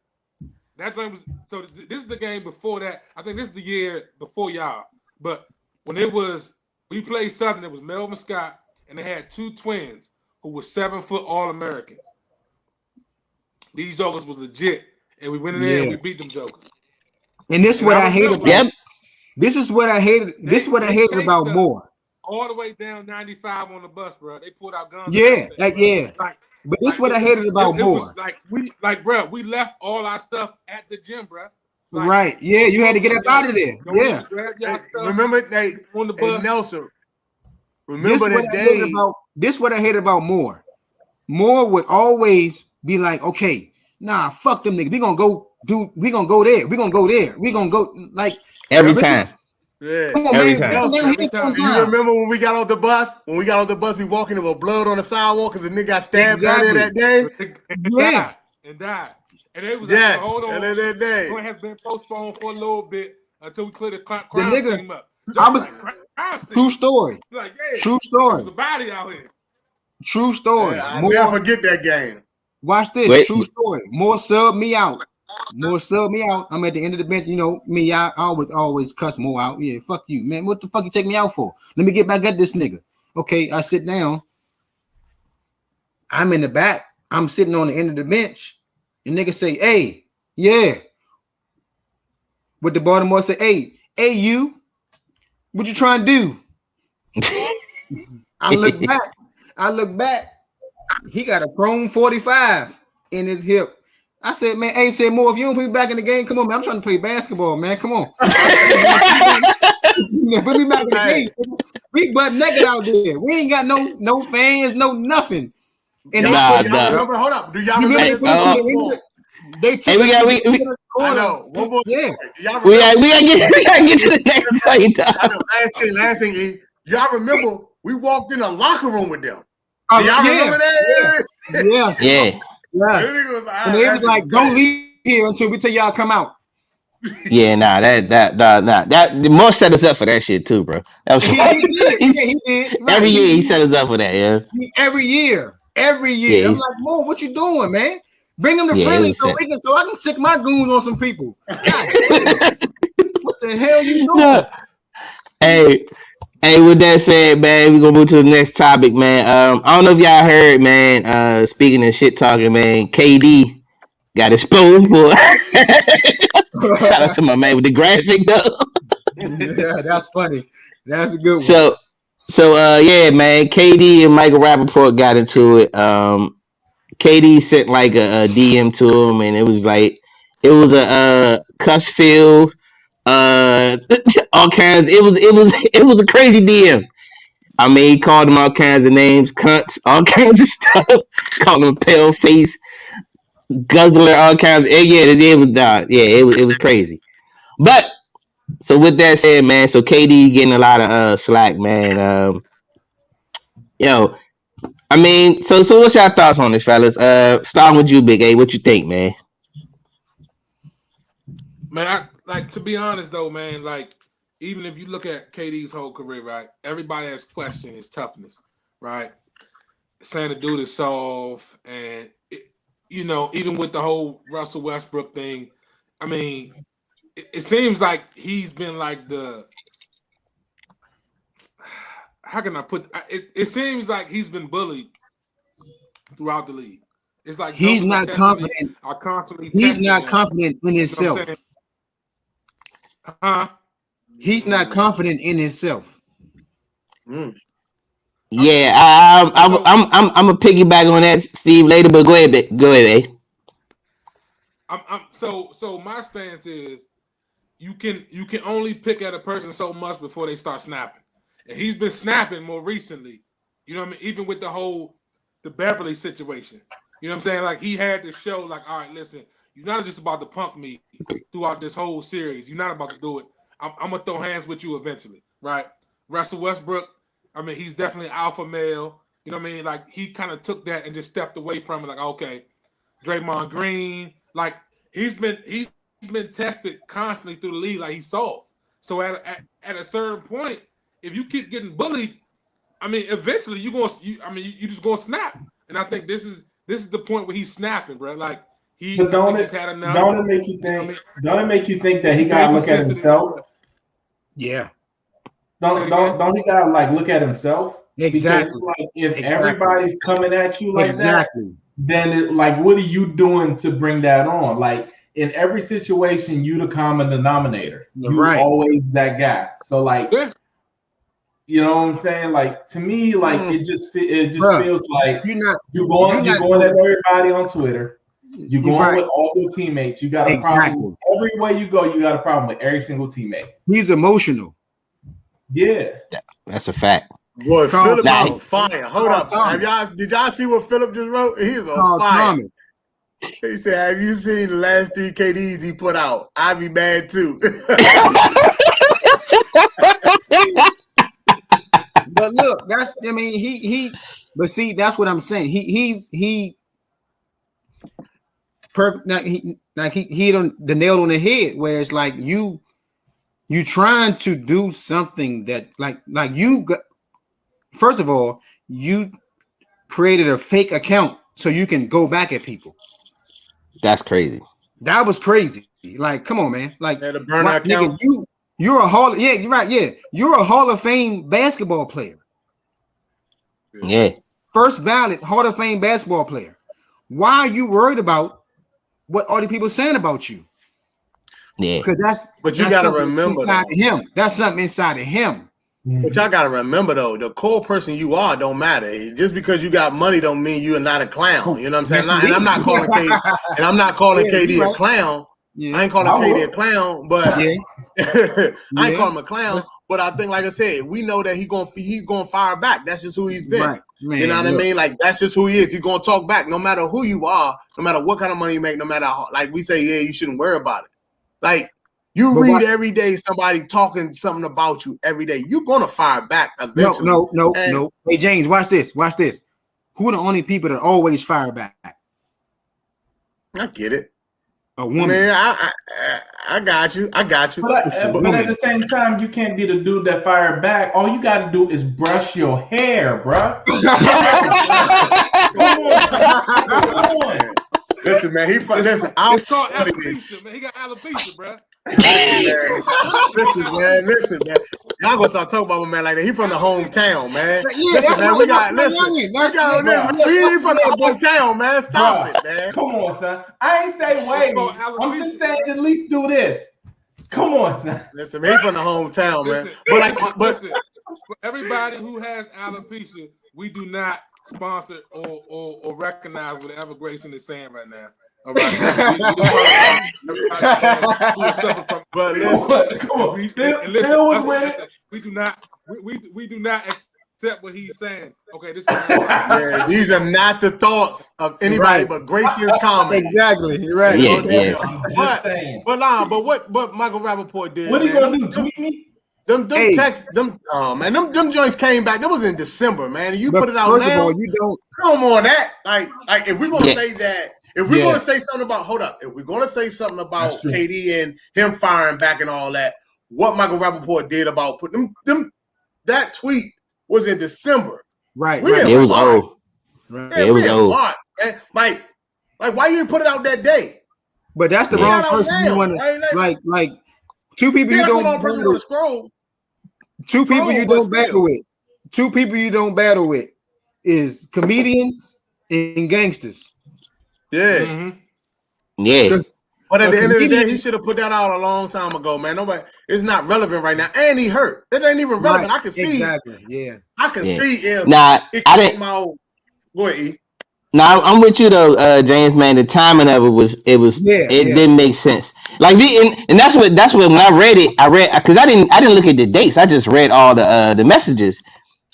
that game was so. This is the game before that. I think this is the year before y'all. But when we played Southern, it was Melvin Scott, and they had 2 twins who were 7-foot All-Americans. These jokers was legit, and we went in there and we beat them jokers. And this is what I hated. Yep. This is what I hated. This is what I hated about Moore. All the way down 95 on the bus, bro. They pulled out guns. Yeah, but this is what I hated about Moore. Bro, we left all our stuff at the gym, bro. Right. Yeah, you had to get up out of there. Yeah. Remember they on the bus. Nelson. Remember that day. This is what I hated about Moore. Moore would always be like, okay, nah, fuck them niggas. We gonna go there. We gonna go like every time. Yeah. Come on, every man. time. Do you remember when we got off the bus? When we got off the bus, we walking with blood on the sidewalk because the nigga got stabbed earlier that day. And died. And it was like, hold on. That day. It has been postponed for a little bit until we clear the crime scene up. True story. Like, hey, true story. There's a body out here. True story. I'll never forget that game. Watch this. Wait. True story. Moore subbed me out. I'm at the end of the bench. You know me. I always cuss Moore out. Yeah, fuck you, man. What the fuck you take me out for? Let me get back at this nigga. Okay, I sit down. I'm in the back. I'm sitting on the end of the bench. And nigga say, hey, yeah. With the Baltimore say, hey, you. What you trying to do? I look back. He got a chrome 45 in his hip. I said, man, hey, said Moore, if you don't put me back in the game, come on, man. I'm trying to play basketball, man. Come on. Put me back in the game. We butt naked out there. We ain't got no fans, no nothing. And remember, hold up. Do y'all remember? They took we gotta get to the next point. Last thing, E. Y'all remember we walked in a locker room with them. Do y'all remember that? Yeah. And they was like, don't leave here until we tell y'all come out. Yeah, that Moore set us up for that shit too, bro. That was he did. Right. Every year he set us up for that, yeah. Every year. Yeah, I'm like, Moore, what you doing, man? Bring them to friendly so I can sick my goons on some people. What the hell you doing? No. Hey, with that said, man, we're gonna move to the next topic, man. I don't know if y'all heard, man. Speaking of shit talking, man, KD got exposed for. Shout out to my man with the graphic though. Yeah, that's funny. That's a good one. So, yeah, man, KD and Michael Rappaport got into it. KD sent like a DM to him, and it was a cuss filled, all kinds. It was a crazy DM. I mean, he called him all kinds of names, cunts, all kinds of stuff. Called him pale face, guzzler, all kinds. It was it was crazy. But so with that said, man, so KD getting a lot of slack, man. Yo, I mean, so what's your thoughts on this, fellas? Starting with you, Big A, what you think, man? Man, to be honest though, man, like even if you look at KD's whole career, right? Everybody has questioned his toughness, right? Saying the dude is soft, and even with the whole Russell Westbrook thing, I mean, it seems like he's been like how can I put it seems like he's been bullied throughout the league. It's like he's not confident. Are constantly he's not confident in himself. He's not confident in himself. Yeah, I'm gonna piggyback on that, Steve, later. But go ahead, eh? So my stance is you can only pick at a person so much before they start snapping, and he's been snapping more recently. You know what I mean? Even with the Beverly situation, you know what I'm saying? Like he had to show, like, all right, listen, you're not just about to punk me throughout this whole series. You're not about to do it. I'm gonna throw hands with you eventually, right? Russell Westbrook, I mean, he's definitely alpha male. You know what I mean? Like he kind of took that and just stepped away from it. Like, okay, Draymond Green, like he's been tested constantly through the league, like he's soft. So at a certain point, if you keep getting bullied, I mean, eventually you just gonna snap. And I think this is the point where he's snapping, bro. Like he's had enough. Don't it make you think? Don't it make you think that he gotta look at himself? Yeah. Don't he gotta like look at himself? Exactly. Because like if everybody's coming at you like that, then what are you doing to bring that on? Like in every situation, you the common denominator. You always that guy. So like, you know what I'm saying? Like to me, like it just feels like you're going at everybody on Twitter. You're going with all your teammates. You got a problem everywhere you go. You got a problem with every single teammate. He's emotional. Yeah, that's a fact. Boy, Philip on fire. Hold up. Did y'all see what Philip just wrote? He's on fire. He said, have you seen the last 3 KDs he put out? I'd be mad too. But look, but see, that's what I'm saying. He perfect. He hit on the nail on the head, where it's like you trying to do something that like you got. First of all, you created a fake account so you can go back at people. That's crazy. That was crazy. Like, come on, man. Like, the burnout account. You're a Hall. Yeah, you're right. Yeah, you're a Hall of Fame basketball player. Yeah. First ballot Hall of Fame basketball player. Why are you worried about what all the people saying about you? Yeah. Because you gotta remember inside of him. That's something inside of him. But y'all gotta remember though, the core person you are don't matter. Just because you got money don't mean you're not a clown. You know what I'm saying? And I'm not calling KD a clown. Yeah. I ain't calling KD a clown, but I ain't calling him a clown. But I think, like I said, we know that he's gonna fire back. That's just who he's been. Right. Man, you know what I mean? Like that's just who he is. He's gonna talk back, no matter who you are, no matter what kind of money you make, no matter how, like we say, you shouldn't worry about it. Like you read every day somebody talking something about you every day. You're gonna fire back eventually. No. Hey James, watch this. Who are the only people that always fire back? I get it. A woman. Man, I got you. But at the same time, you can't be the dude that fired back. All you got to do is brush your hair, bro. Come on. Listen, man. It's called alopecia, man. He got alopecia, bro. Listen, man. Y'all gonna start talking about him, man, like that. He from the hometown, man. Listen, man. We from the hometown, man. Stop it, man. Come on, son. I ain't say wait. I'm just saying at least do this. Come on, son. Listen, man. He from the hometown, man. But for everybody who has alopecia, we do not sponsor or recognize whatever Grayson is saying right now. All right. But listen, come on. Bill was with it. We do not accept what he's saying. Okay, this is these are not the thoughts of anybody but Gracie's comments. Exactly. You're right. But what Michael Rappaport did. What are you gonna do? Tweet me? Them texts, them joints came back. That was in December, man. And you put it out now. First of all, you don't come on that. Like if we're gonna say that, if we're gonna say something about if we're gonna say something about KD and him firing back and all that, what Michael Rappaport did about putting them that tweet was in December. Right. It was old. Right. Yeah, it was old. March, like why you didn't put it out that day? But that's the wrong person you want to like two people you don't battle. Two people you don't battle with. Two people you don't battle with is comedians and gangsters. Yeah. Mm-hmm. Yeah. But at the end of the day, he should have put that out a long time ago, man. Nobody, it's not relevant right now. And he hurt. It ain't even relevant. Right. I can see. Exactly. Yeah. I can see if I didn't. Go ahead, E. No, I'm with you though, James. Man, the timing of it didn't make sense. Like and that's what when I read because I didn't look at the dates. I just read all the messages.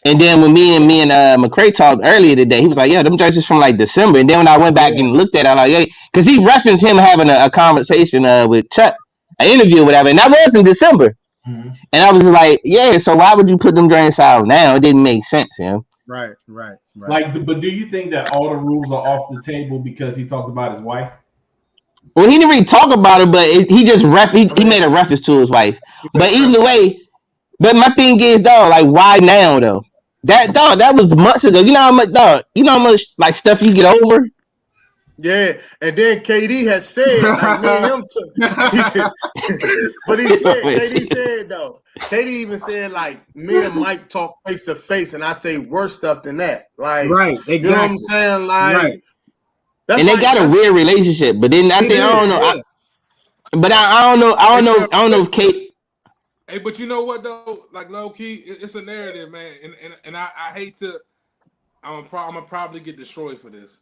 And then when me and McCray talked earlier today, he was like, "Yeah, them joints is from like December." And then when I went back and looked at it, I'm like, "Yeah," because he referenced him having a conversation with Chuck, an interview, or whatever, and that was in December. Mm-hmm. And I was like, "Yeah, so why would you put them joints out now? It didn't make sense, you know." Right. Like, but do you think that all the rules are off the table because he talked about his wife? Well, he didn't really talk about it, but he just he made a reference to his wife. But either way, but my thing is, dog, like, why now though? That was months ago. You know how much, dog? You know how much like stuff you get over? Yeah, and then KD has said, like, me and him but KD said though. KD even said like me and Mike talk face to face, and I say worse stuff than that. Like, right, exactly. You know what I'm saying? Like, right. And they got a weird relationship, but then I think I don't know. I don't know if Kate. Hey, but you know what though? Like, low key, it's a narrative, man, and I hate to. I'm gonna probably get destroyed for this,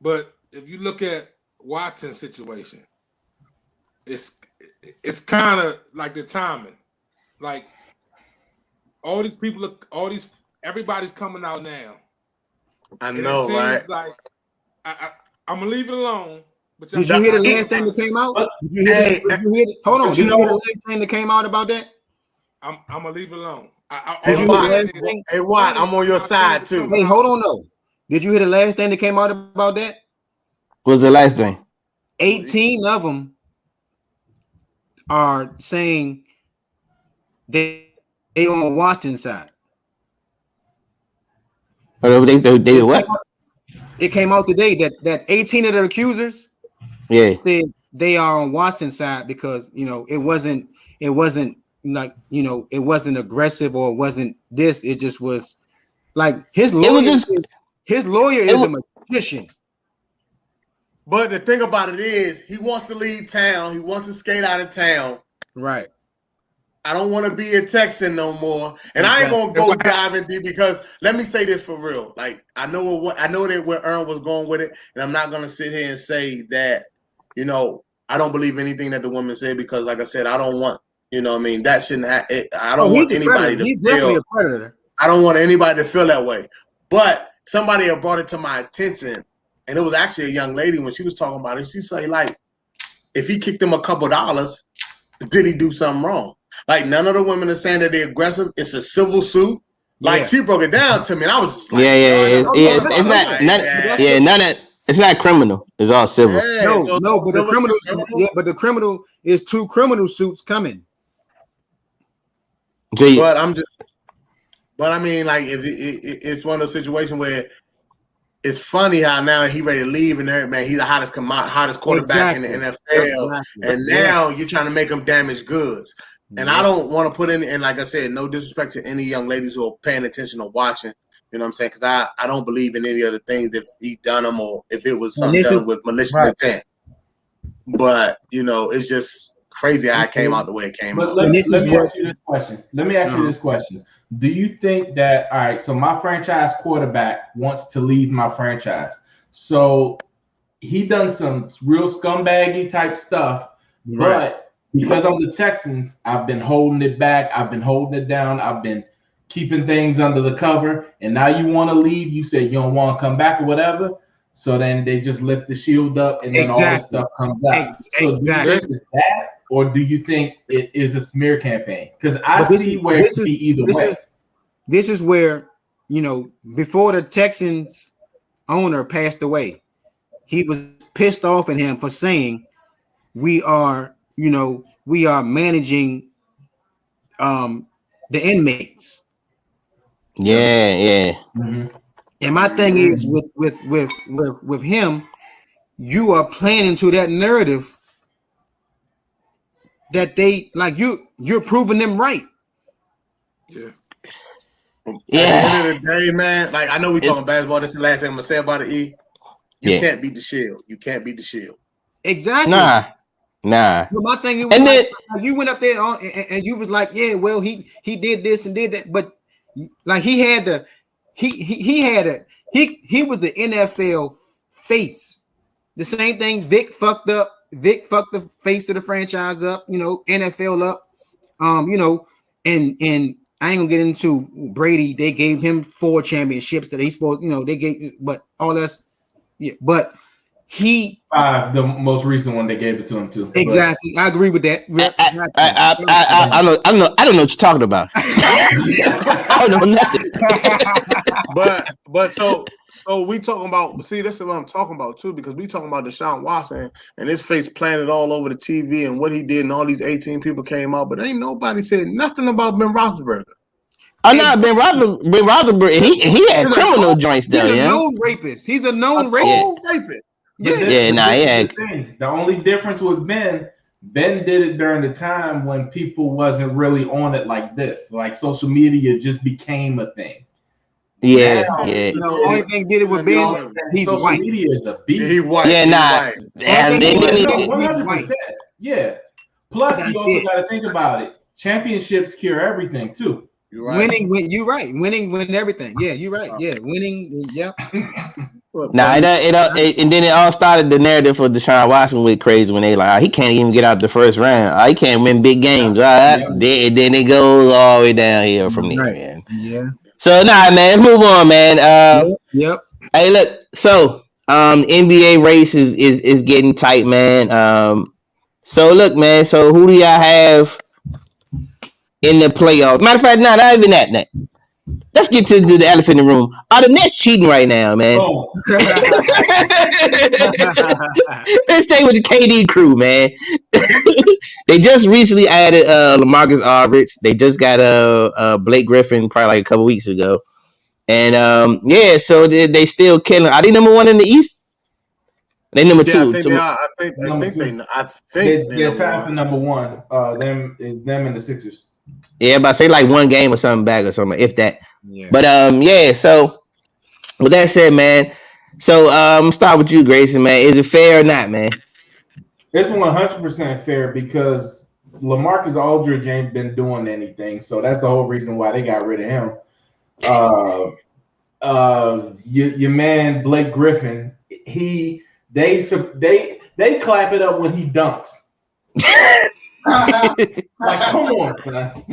but if you look at Watson's situation, it's kind of like the timing. Like everybody's coming out now. I know, right? Like I'm gonna leave it alone. But did you hear the last thing that came out? Hold on. Did you hear the last thing that came out about that? I'm gonna leave it alone. Hey, Watt, I'm on your side too. Hey, hold on though. Did you hear the last thing that came out about that? What was the last thing? 18 of them are saying they on Watson's side. They did what? It came out today that 18 of the accusers said they are on Watson's side because it wasn't like it wasn't aggressive or it wasn't this. It just was like his lawyer is a magician. But the thing about it is, he wants to leave town. He wants to skate out of town. Right. I don't want to be a Texan no more. And I ain't gonna go diving deep because let me say this for real. Like I know that where Ern was going with it, and I'm not gonna sit here and say that, I don't believe anything that the woman said because, like I said, I don't want, that shouldn't happen. I don't want anybody to feel. A predator. I don't want anybody to feel that way. But somebody had brought it to my attention. And it was actually a young lady when she was talking about it. She said, like, if he kicked him a couple dollars, did he do something wrong? Like, none of the women are saying that they're aggressive. It's a civil suit. Like, she broke it down to me, and I was just like, it's not criminal. It's all civil. Yeah, but the criminal is 2 criminal suits coming. But I mean, like, it's one of those situations where it's funny how now he ready to leave and man, he's the hottest quarterback in the NFL, and now you're trying to make him damaged goods. And I don't want to put in, and like I said, no disrespect to any young ladies who are paying attention or watching. You know what I'm saying? Because I don't believe in any other things if he done them or if it was something done with malicious intent. But it's just crazy how it came out the way it came out. Let me ask you this question. Do you think that, all right, so my franchise quarterback wants to leave my franchise. So he done some real scumbaggy type stuff, but because I'm the Texans, I've been holding it back. I've been holding it down. I've been keeping things under the cover, and now you want to leave. You said you don't want to come back or whatever. So then they just lift the shield up, and then all this stuff comes out. So do you think it's that, or do you think it is a smear campaign? Because I see where it could be either way. This is where, you know, before the Texans owner passed away, he was pissed off at him for saying we are managing the inmates. Yeah. Mm-hmm. And my thing is with him, you are playing into that narrative that they like you're proving them right. Yeah. At the end of the day, man, like I know we talking basketball. This is the last thing I'm gonna say about it. You can't beat the shield. You can't beat the shield. Exactly. Nah. But my thing is, and then you went up there and you was like, yeah, well, he did this and did that, but like he was the NFL face. The same thing Vic fucked up. Vic fucked the face of the franchise up, you know, NFL up. You know, and I ain't gonna get into Brady. They gave him 4 championships that he's supposed, you know, they gave, but all that's but he 5, the most recent one they gave it to him too. Exactly. I agree with that. I don't know what you're talking about. I don't know nothing. but so we talking about, see, this is what I'm talking about too, because we talking about Deshaun Watson and his face planted all over the TV and what he did, and all these 18 people came out, but ain't nobody said nothing about Ben Roethlisberger. Oh no, Ben Roethlisberger, he had criminal joints though. He's a known rapist. He's a known rapist. The only difference with Ben did it during the time when people wasn't really on it like this. Like social media just became a thing. Yeah. The only thing did it with Ben, he's social white. Media is a beast. He white. Yeah, white. And then 100%. Yeah. Plus, you also got to think about it. Championships cure everything too. You're right. Winning everything. Yeah, you're right. Yeah, winning. Yeah. And then it all started, the narrative for Deshaun Watson went crazy when they like, he can't even get out the first round. He can't win big games. Then it goes all the way down here from there, man. Yeah. So man, let's move on, man. Yep. Hey, look. So NBA race is getting tight, man. So look, man. So who do y'all have in the playoffs? Matter of fact, not even that. Let's get to the elephant in the room. Are the Nets cheating right now, man? Oh. Let's stay with the KD crew, man. They just recently added LaMarcus Aldridge. They just got Blake Griffin probably like a couple weeks ago. And so they still killing. Are they number 1 in the East? They number 2. I think they're tied for number 1. Them and the Sixers. Yeah, but say like 1 game or something back or something, if that. Yeah. But so with that said, man, so I'm gonna start with you, Grayson, man. Is it fair or not, man? It's 100% fair because LaMarcus Aldridge ain't been doing anything, so that's the whole reason why they got rid of him. Your man Blake Griffin, they clap it up when he dunks. Like, come on, son.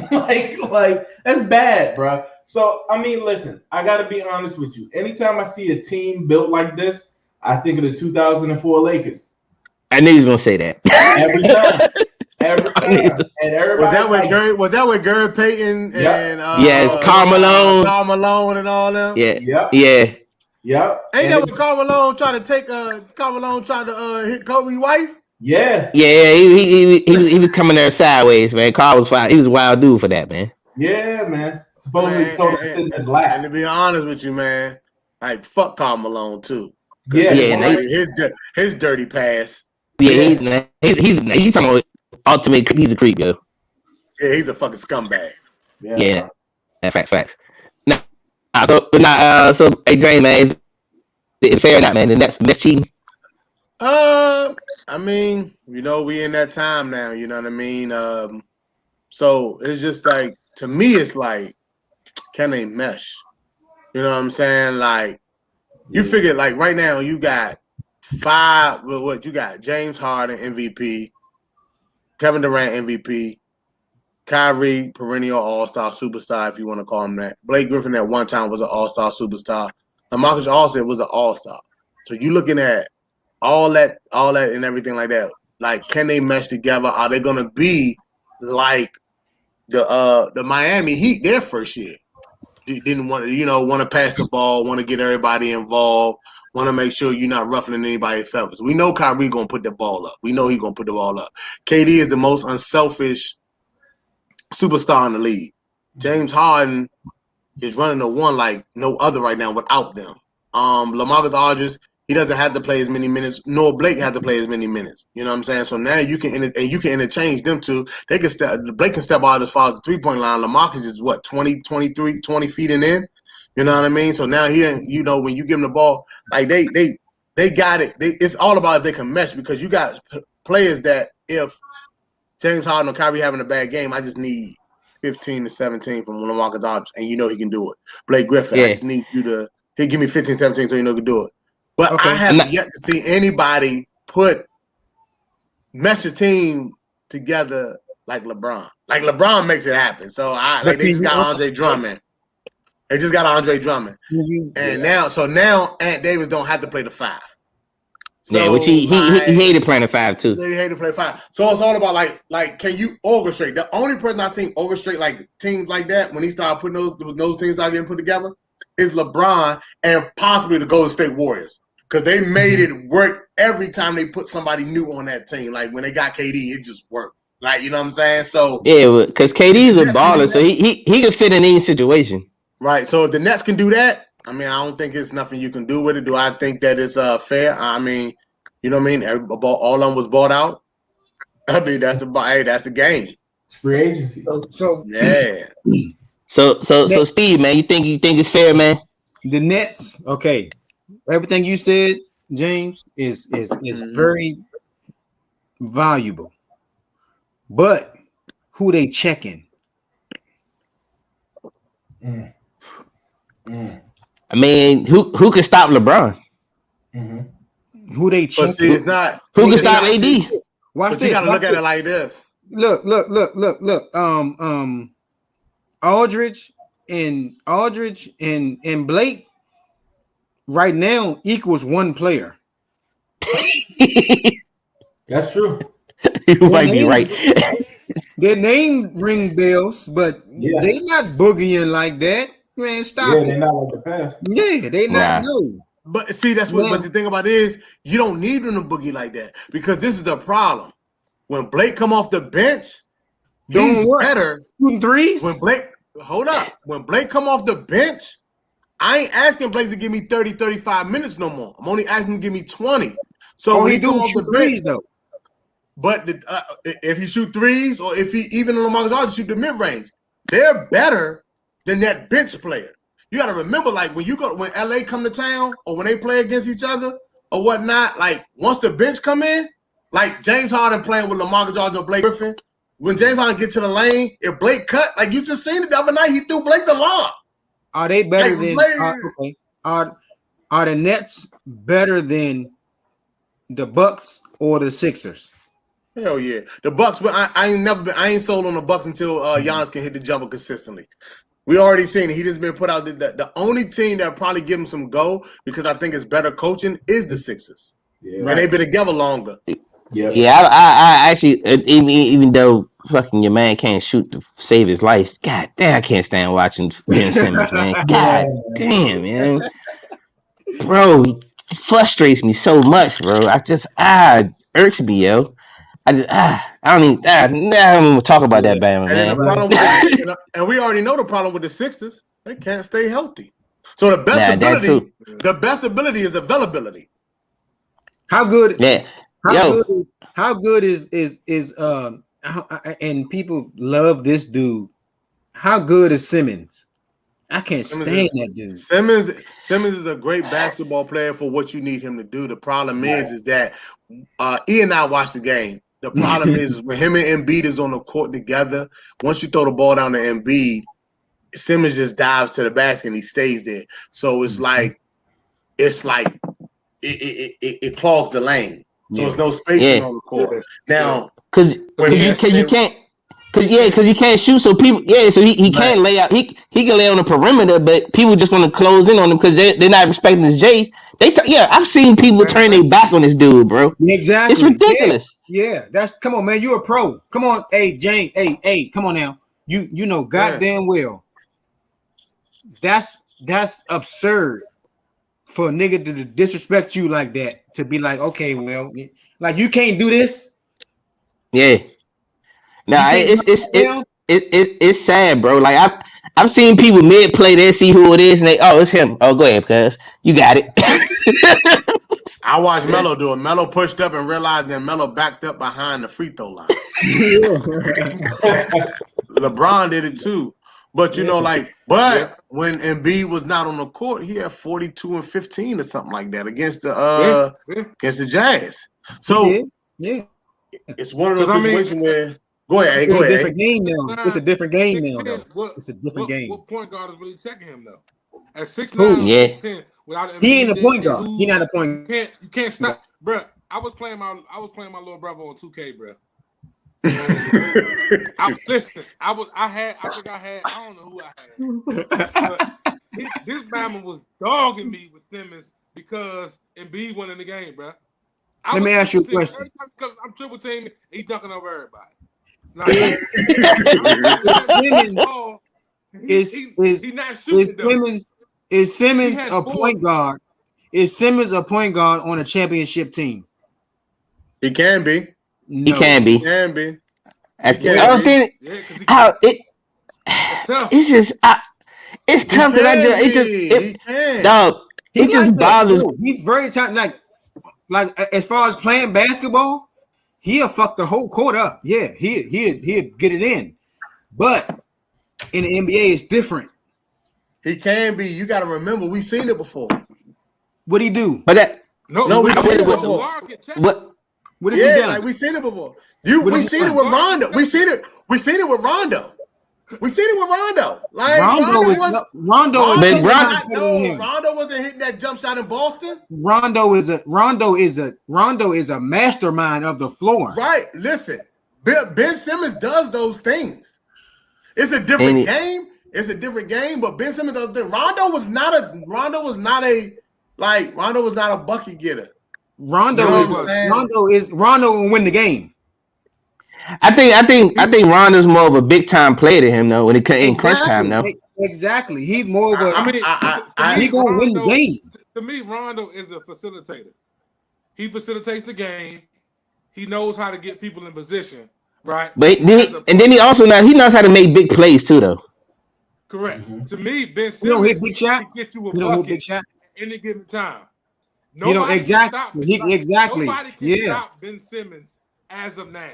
like that's bad, bro. So I mean, listen, I gotta be honest with you. Anytime I see a team built like this, I think of the 2004 Lakers. I knew he was gonna say that. Every time. And everybody was that with Gary Payton and yes, Karl Malone and all them? Yeah. Yep. Ain't that when Karl Malone tried to hit Kobe's wife? Yeah. He was coming there sideways, man. Karl was fine. He was a wild dude for that, man. Yeah, man. Supposedly told him to sit in his lap. And to be honest with you, man, like fuck Karl Malone too. His dirty pass. Yeah, he's talking about ultimate. He's a creep, yo. Yeah, he's a fucking scumbag. Yeah. Facts. So hey, Jay, man, is it fair or not, man? The next cheating. I mean, we in that time now. You know what I mean? So it's just like, to me, it's like, can they mesh? You know what I'm saying? Like, you figure, like, right now you got 5. You got James Harden MVP, Kevin Durant MVP, Kyrie, perennial all-star superstar, if you want to call him that. Blake Griffin at one time was an all-star superstar. LaMarcus Aldridge was an all-star. So you looking at all that and everything like that. Like, can they mesh together? Are they gonna be like the Miami Heat their first year? Didn't want to pass the ball, want to get everybody involved, want to make sure you're not ruffling anybody's feathers. We know Kyrie gonna put the ball up. We know he's gonna put the ball up. KD is the most unselfish superstar in the league. James Harden is running the one like no other right now without them. LaMarcus Aldridge, he doesn't have to play as many minutes, nor Blake had to play as many minutes. You know what I'm saying? So now you can interchange them two. They can Blake can step out as far as the 3-point line. LaMarcus is what, 20 feet in. You know what I mean? So now here, when you give them the ball, like they got it. It's all about if they can mesh, because you got players that if James Harden or Kyrie having a bad game, I just need 15 to 17 from LaMarcus Aldridge, and he can do it. Blake Griffin, I just need you to give me 15, 17 so you know he can do it. But I have yet to see anybody mesh a team together like LeBron. Like LeBron makes it happen. So they just got Andre Drummond. They just got Andre Drummond. And now Ant Davis don't have to play the 5. So, which he hated playing the 5 too. He hated to play 5. So it's all about like can you orchestrate? The only person I've seen orchestrate like teams like that when he started putting those teams out getting put together is LeBron and possibly the Golden State Warriors. Because they made it work every time they put somebody new on that team. Like when they got KD, it just worked. Like, you know what I'm saying? So yeah, because KD is a baller, so he can fit in any situation. Right. So if the Nets can do that, I mean, I don't think it's nothing you can do with it. Do I think that it's fair? I mean, you know what I mean? All of them was bought out. I mean, that's the game. It's free agency. So yeah. So Steve, man, you think it's fair, man? The Nets, okay. Everything you said, James, is very valuable. But who they checking? I mean, who can stop LeBron? Mm-hmm. Who they checking? But see, it's not. Who can stop AD? Watch this. You gotta look at it like this. Look. Aldridge and Blake right now equals one player. That's true. You might be right. Their name ring bells, but they not boogieing like that. Man, stop it. They're not like the past. Yeah, they not. No. But see, that's what. But the thing about it is, you don't need them to boogie like that, because this is the problem. When Blake come off the bench, he's better. Shooting threes. When Blake come off the bench, I ain't asking Blake to give me 30, 35 minutes no more. I'm only asking him to give me 20. So when he come off the bench, though. But if he shoot threes, or if he even LaMarcus Aldridge shoot the mid range, they're better than that bench player. You got to remember, like when LA come to town, or when they play against each other or whatnot, like once the bench come in, like James Harden playing with LaMarcus Aldridge or Blake Griffin, when James Harden get to the lane, if Blake cut, like you just seen it the other night, he threw Blake the lob. Are they better than? Are the Nets better than the Bucks or the Sixers? Hell yeah, the Bucks. But I ain't sold on the Bucks until Giannis can hit the jumper consistently. We already seen it. He just been put out. The only team that probably give him some go, because I think it's better coaching, is the Sixers. Yeah, and they've been together longer. Yeah. I actually, even though fucking your man can't shoot to save his life, god damn, I can't stand watching Ben Simmons, man. God damn, man, bro, he frustrates me so much, bro. Irks me, yo. I don't even talk about that bad man. And we already know the problem with the Sixers. They can't stay healthy. So the best ability is availability. How good? Yeah. How good is and people love this dude. How good is Simmons? I can't stand that dude. Simmons is a great basketball player for what you need him to do. The problem is that Ian and I watched the game. The problem is when him and Embiid is on the court together, once you throw the ball down to Embiid, Simmons just dives to the basket and he stays there. So it's like it clogs the lane. So there's no space on the court. Now, because Cause he can't shoot, so people, so he can't lay out. He can lay on the perimeter, but people just want to close in on him because they're not respecting his J. I've seen people turn their back on this dude, bro. Exactly, it's ridiculous. Yeah, that's come on, man. You're a pro. Come on, hey Jane, hey, come on now. You know goddamn well. That's absurd for a nigga to disrespect you like that. To be like, okay, well, like you can't do this. Yeah. Nah, it's sad, bro. Like I've seen people mid play, they see who it is, and it's him. Oh, go ahead, cuz you got it. I watched Melo do it. Melo pushed up and realized that Melo backed up behind the free throw line. LeBron did it too. But when Embiid was not on the court, he had 42 and 15 or something like that against the Jazz. So it's one of those situations where go ahead. It's a different game now. It's a different game now. It's a different game. What point guard is really checking him though? At 6'9", 6'10", without Embiid, he ain't a point guard. He not a point. You can't stop, bro. I was playing my little brother on 2K, bro. I don't know who I had. But this Bama was dogging me with Simmons because Embiid won in the game, bro. Let me ask you a question. I'm triple teaming. He dunking over everybody. Is Simmons a point guard? Is Simmons a point guard on a championship team? He can be. No. He can be. I don't think how it. It's just it's tough that dog. It just bothers. He's very tough. Like as far as playing basketball, he'll fuck the whole court up. Yeah, he'll get it in. But in the NBA, it's different. He can be. You got to remember, we've seen it before. What'd he do? But that we've seen it before. What has he done? Like we've seen it before. We seen it with Rondo. We seen it with Rondo. Like Rondo wasn't hitting that jump shot in Boston. Rondo is a mastermind of the floor. Right. Listen, Ben Simmons does those things. It's a different game. It's a different game, but Ben Simmons does. Rondo was not a bucket getter. Rondo will win the game. I think Rondo's more of a big time player than him though when it comes in crunch time though. Exactly. He's more of a he gonna win the game. To me, Rondo is a facilitator. He facilitates the game. He knows how to get people in position, right? But then he also knows how to make big plays too though. Correct. Mm-hmm. To me, Ben Simmons don't hit big shots. Get you a bucket at any given time. Nobody Nobody can stop Ben Simmons as of now.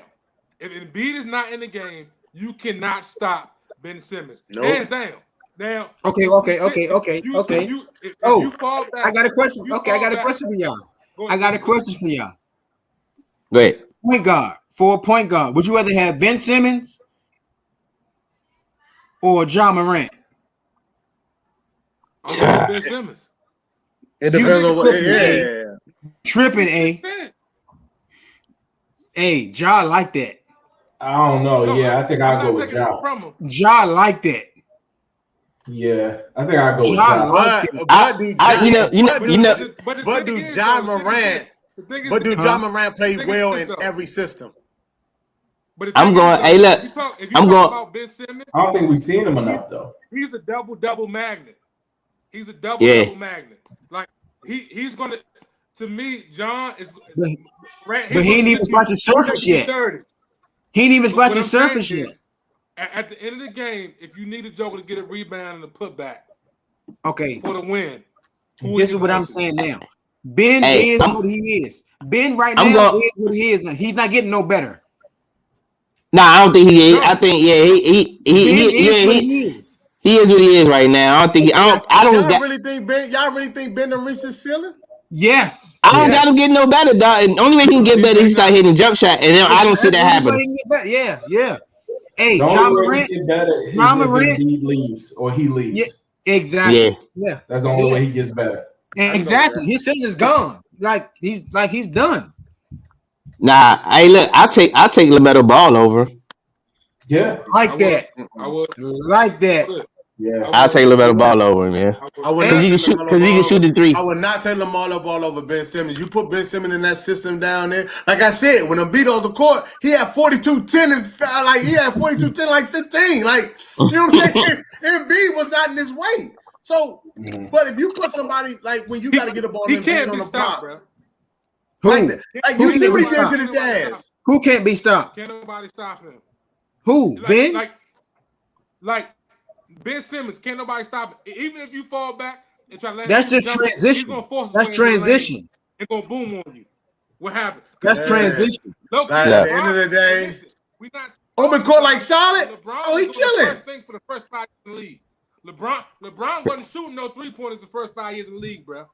If Embiid is not in the game, you cannot stop Ben Simmons. Nope. Hands down. Now, okay. You fall back, I got a question. I got a question for y'all. Wait. Point guard. For a point guard, would you rather have Ben Simmons or John Morant? I'm going with Ben Simmons. It depends on what. Tripping, Hey, Ja like that. I don't know. I think I'll go with Ja. Ja like that. Yeah, I think I'll go with Ja. But do Ja Morant play well in every system? I'm going. Hey, look. I'm going. About Ben Simmons, I don't think we've seen him enough though. He's a double magnet. He's a double magnet. Like he's gonna. To me, John is. But he ain't even scratched the surface yet. He ain't even scratched the surface yet. At the end of the game, if you need a joker to get a rebound and a putback, okay, for the win. This is what I'm saying now. Ben is what he is. Ben right now is what he is now. He's not getting no better. Nah, I don't think he is. I think he is what he is right now. I don't think y'all really think Ben done reached his ceiling? Yes. I don't got him getting no better, dog. And the only way he can get better is he start hitting jump shot, and then I don't see that happening. Yeah. Hey, John Morant. John Morant leaves or he leaves. Yeah, exactly. Yeah. That's the only way he gets better. Exactly. His ceiling is gone. Like he's done. Nah, hey, look, I'll take LaMelo Ball over. Yeah, like that. I would like that. Yeah, I'll take LaMelo Ball over him, yeah. Because he can shoot the three. I would not take LaMelo Ball over Ben Simmons. You put Ben Simmons in that system down there. Like I said, when Embiid on the court, he had 42-10 and like he had 42-10 like 15. Like, you know what I'm saying? Embiid was not in his way. So, but if you put somebody like when you got to get a ball he in can't on be the stopped, block, bro. like you see what he did to the Jazz. Who can't be stopped? Can't nobody stop him. Who? Ben? Like Ben Simmons, can't nobody stop it. Even if you fall back and try to let that's just transition. That's transition. It's gonna boom on you. What happened? That's transition. Look, at the end of the day, we not open court like Charlotte. Oh, he killing. First thing for the first 5 years in the league. LeBron wasn't shooting no 3-pointers the first 5 years in the league, bro.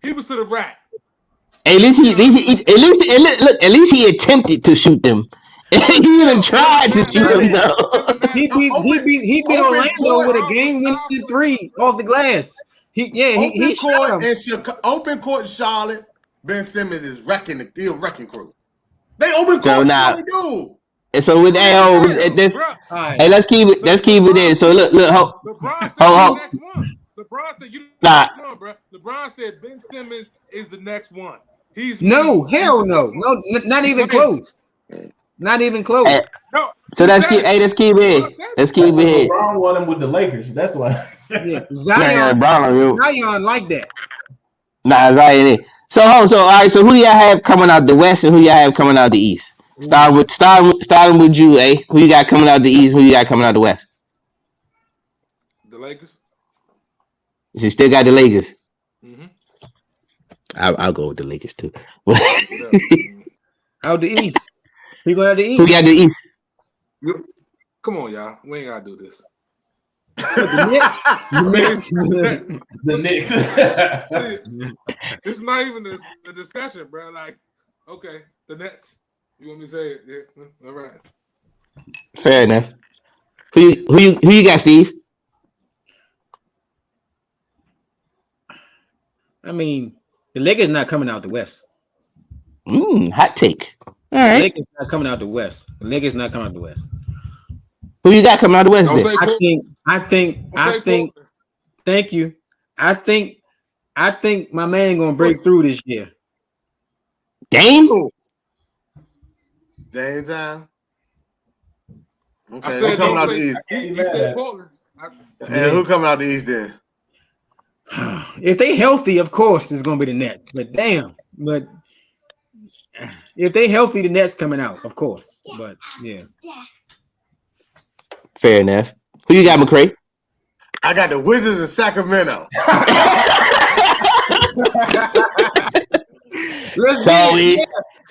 He was to the rack. At least he attempted to shoot them. He even tried to shoot them though. He beat Orlando with a game-winning 3 off the glass. He shot him. Open court in Charlotte. Ben Simmons is wrecking crew. They open court. They do. And so with that, let's keep it in. So look, LeBron said the next one. LeBron said you the next one, bro. LeBron said Ben Simmons is the next one. Hell no, not even close. Not even close. No. So let's keep it in. Let's keep it in. LeBron won him with the Lakers. That's why. Yeah, Zion like that. Nah, Zion. So all right. So who do y'all have coming out the West and who y'all have coming out the East? Starting with you, Who you got coming out the East? Who you got coming out the West? The Lakers. So you still got the Lakers. Mm-hmm. I'll go with the Lakers too. Out the East. We go out the East. Who got the East? Come on, y'all. We ain't gotta do this. The Knicks. It's not even a discussion, bro. Like, okay, the Nets. You want me to say it? Yeah. All right. Fair enough. Who you got, Steve? I mean, the Lakers not coming out the West. Hot take. All right. The Lakers not coming out the West. Who you got coming out the West? I think. Thank you. I think my man gonna break through this year. Dame time. Okay, who coming out the East? He said Portland. And who coming out the East then? If they healthy, of course, it's gonna be the Nets. But damn, if they healthy, the Nets coming out, of course. But yeah. Fair enough. Who you got, McCray? I got the Wizards in Sacramento.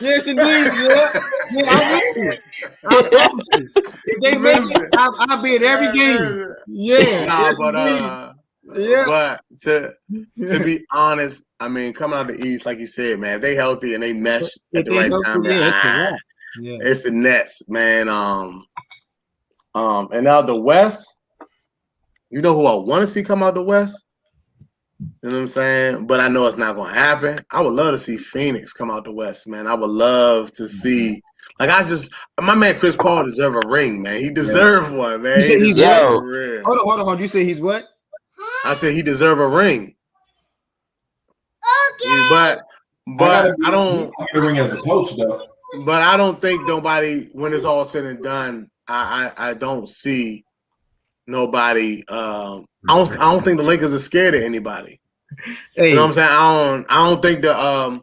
Yes, indeed. I'm with you. If they make it, I'll be at every game. Yeah. But to be honest, I mean, coming out the East, like you said, man, if they healthy and they mesh at the right time, man, it's the Nets, man. And now the West, you know who I want to see come out the West? You know what I'm saying? But I know it's not going to happen. I would love to see Phoenix come out the West, man. I would love to see. My man Chris Paul deserves a ring, man. He deserves one, man. Hold on. You say he's what? I said he deserves a ring. Okay. But I don't get a ring as a coach, though. But I don't think nobody, when it's all said and done, I don't see nobody. I don't think the Lakers are scared of anybody. You know what I'm saying? I don't think the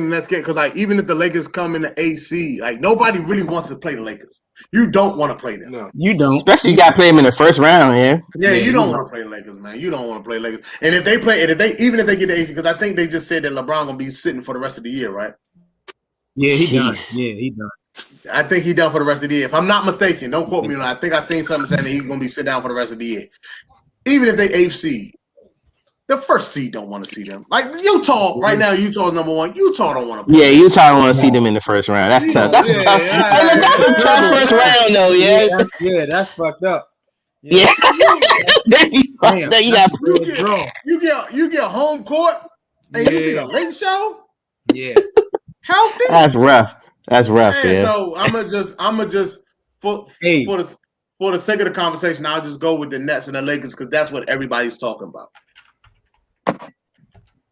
Nets scared, because like even if the Lakers come in the AC, like nobody really wants to play the Lakers. You don't want to play them. No, you don't. Especially you got to play them in the first round, Yeah, you don't want to play the Lakers, man. You don't want to play Lakers. And if they even if they get the AC, because I think they just said that LeBron gonna be sitting for the rest of the year, right? Yeah, he done. Yeah, he done. I think he done for the rest of the year. If I'm not mistaken, don't quote me on that. I think I seen something saying that he's gonna be sit down for the rest of the year. Even if they eighth seed, the first seed don't want to see them. Like Utah right now, Utah's number one. Utah don't want to play. Yeah, Utah don't want to see them in the first round. That's tough. That's tough. That's a tough first round, though. Yeah, that's fucked up. Yeah. You get home court and you see the late show. Yeah. Healthy. That's rough. Man. So I'ma just for the sake of the conversation, I'll just go with the Nets and the Lakers because that's what everybody's talking about.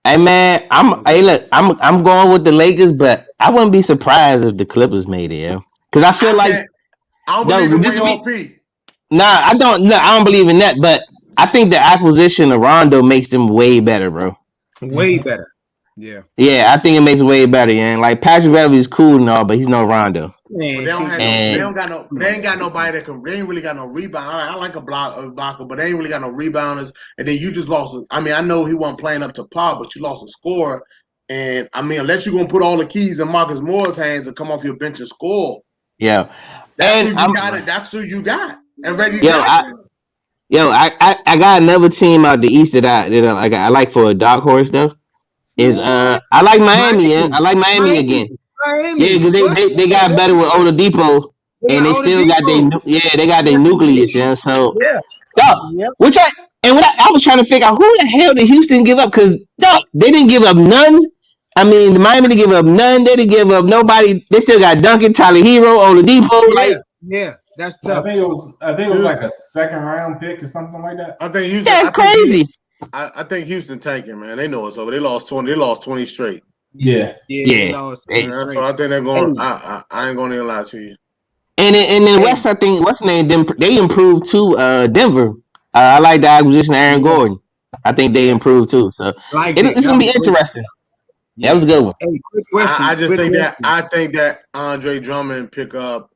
Hey man, I'm going with the Lakers, but I wouldn't be surprised if the Clippers made it, yeah. Because I feel I don't believe in WLP. I don't believe in that, but I think the acquisition of Rondo makes them way better, bro. Way better. Yeah. Yeah, I think it makes it way better, yeah. Like Patrick Beverly is cool and all, but he's no Rondo. They ain't got nobody that can. They ain't really got no rebound. I like a blocker, but they ain't really got no rebounders. And then you just lost. I mean, I know he wasn't playing up to par, but you lost a scorer. And I mean, unless you're gonna put all the keys in Marcus Moore's hands and come off your bench and score, yeah, that's who you got. That's who you got. And Reggie Jackson. I got another team out the East that I like for a dark horse though. I like Miami. Yeah, I like Miami again. Yeah, because they got better with Oladipo, and they still got their nucleus. Yeah, so I was trying to figure out who the hell did Houston give up? Because they didn't give up none. I mean, the Miami didn't give up none. They didn't give up nobody. They still got Duncan, Tyler Hero, Oladipo. That's tough. I think it was like a second round pick or something like that. I think Houston. That's crazy. I think Houston tanking, man. They know it's over. They lost 20 straight. Yeah. So I think they're going. I ain't going to lie to you. And then West, I think what's the name? They improved too. Denver. I like the acquisition of Aaron Gordon. I think they improved too. So it's gonna be interesting. That was a good one. Hey, quick question. I think that Andre Drummond pickup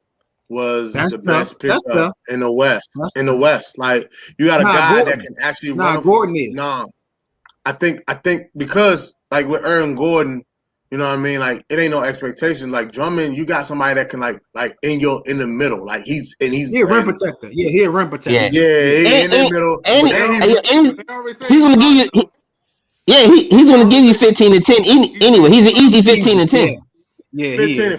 was the best pickup in the West. In the West, like you got a guy Gordon. That can actually run. Gordon is. I think because like with Aaron Gordon, you know what I mean. Like it ain't no expectation. Like Drummond, you got somebody that can like in the middle. Like he's a rim protector. Yeah, he's a rim protector. Yeah, in the middle. And he's gonna give you. Yeah, he's gonna give you 15 to 10. Anyway, he's an easy 15 to 10. Yeah, 15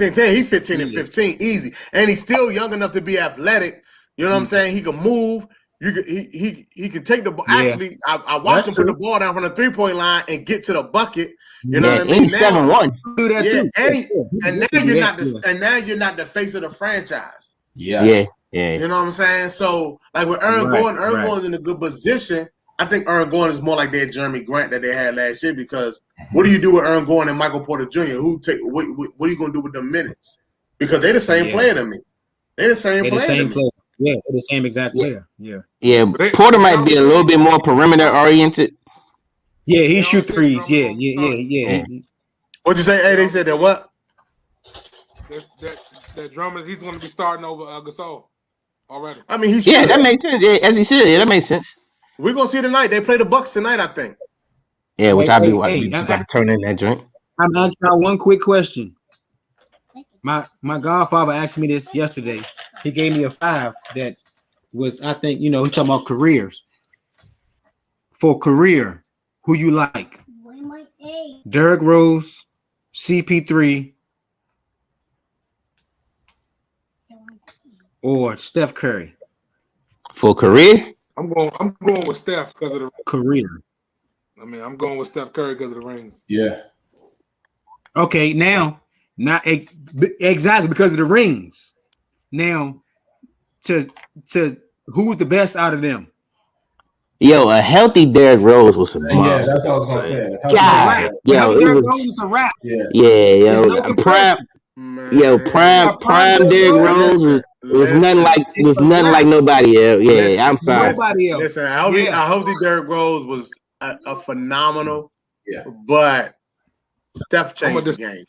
and 10. He's 15 and 15 easy, and he's still young enough to be athletic. You know what I'm saying? He can move. He can take the ball. Yeah. Actually, I watched him put the ball down from the 3-point line and get to the bucket. You know what I mean? He's 7-1. Do that too. And now you're not the face of the franchise. Yeah. You know what I'm saying? So like with Aaron Gordon's in a good position. I think Aaron Gordon is more like that Jeremy Grant that they had last year because what do you do with Aaron Gordon and Michael Porter Jr.? What are you going to do with them minutes? Because they're the same player to me. They're the same player to me. Yeah, they're the same exact player. Yeah, Porter might be a little bit more perimeter oriented. Yeah, he shoot threes. Yeah. What'd you say? Hey, they said that what? That Drummond, he's going to be starting over Gasol already. I mean, that makes sense. Yeah, as he should. Yeah, that makes sense. We're gonna see tonight. They play the Bucks tonight, I think. Yeah, which I'll be watching. You gotta turn in that drink. I'm asking you one quick question. My godfather asked me this yesterday. He gave me a 5 that was, I think, he's talking about careers. For career, who you like? Derrick Rose, CP3, or Steph Curry? For career? I'm going with Steph because of the career. I mean, I'm going with Steph Curry because of the rings. Yeah. Okay, now, not exactly because of the rings. Now, to who's the best out of them? Yo, a healthy Derrick Rose was a monster. Yeah, that's what I was gonna say. God, Derrick Rose was a rap. Yeah, prime Derrick Rose was nothing like nobody else. Yeah, I'm sorry. Listen, I hope that Derrick Rose was a phenomenal. Yeah, but Steph changed the game.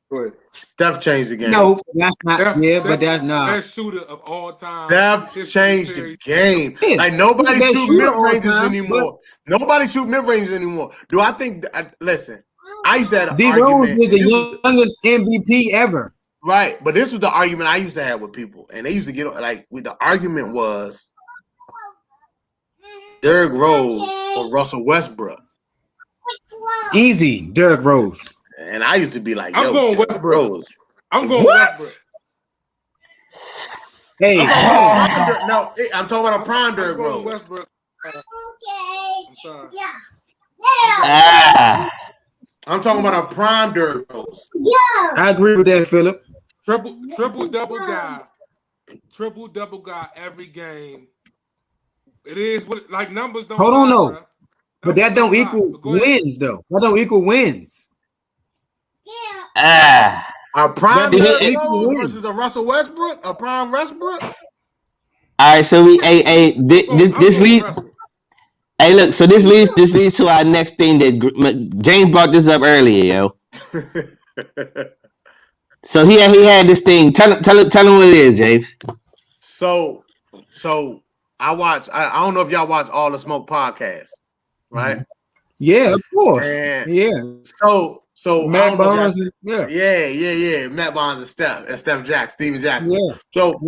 Go ahead. Steph changed the game. No, that's not. But that's not. Best shooter of all time. Steph changed the game. Like nobody shoot mid ranges anymore. Nobody shoot mid ranges anymore. Do I think? Listen, I used to have an argument. D Rose was the youngest MVP ever. Right, but this was the argument I used to have with people, and they used to get the argument was Derrick Rose or Russell Westbrook. Easy, Derrick Rose. And I used to be like, I'm going Westbrook. I'm going Westbrook. Hey, I'm talking about a prime Derrick Rose. Westbrook. Okay. I'm sorry. Yeah. I'm talking about a prime Derrick Rose. Yeah. I agree with that, Philip. Triple double guy triple double guy every game. It is what like numbers don't. Hold on, no, but that don't equal wins though. That don't equal wins. Yeah. A prime versus a Russell Westbrook, a prime Westbrook. All right, so this leads. Hey, look, so this leads to our next thing that James brought this up earlier, yo. So he had this thing. Tell him what it is, James. So I watch. I don't know if y'all watch All the Smoke podcast, right? Yeah, of course. And yeah. So Matt Barnes, yeah. Matt Barnes and Steph Jackson, Steven Jackson. Yeah. So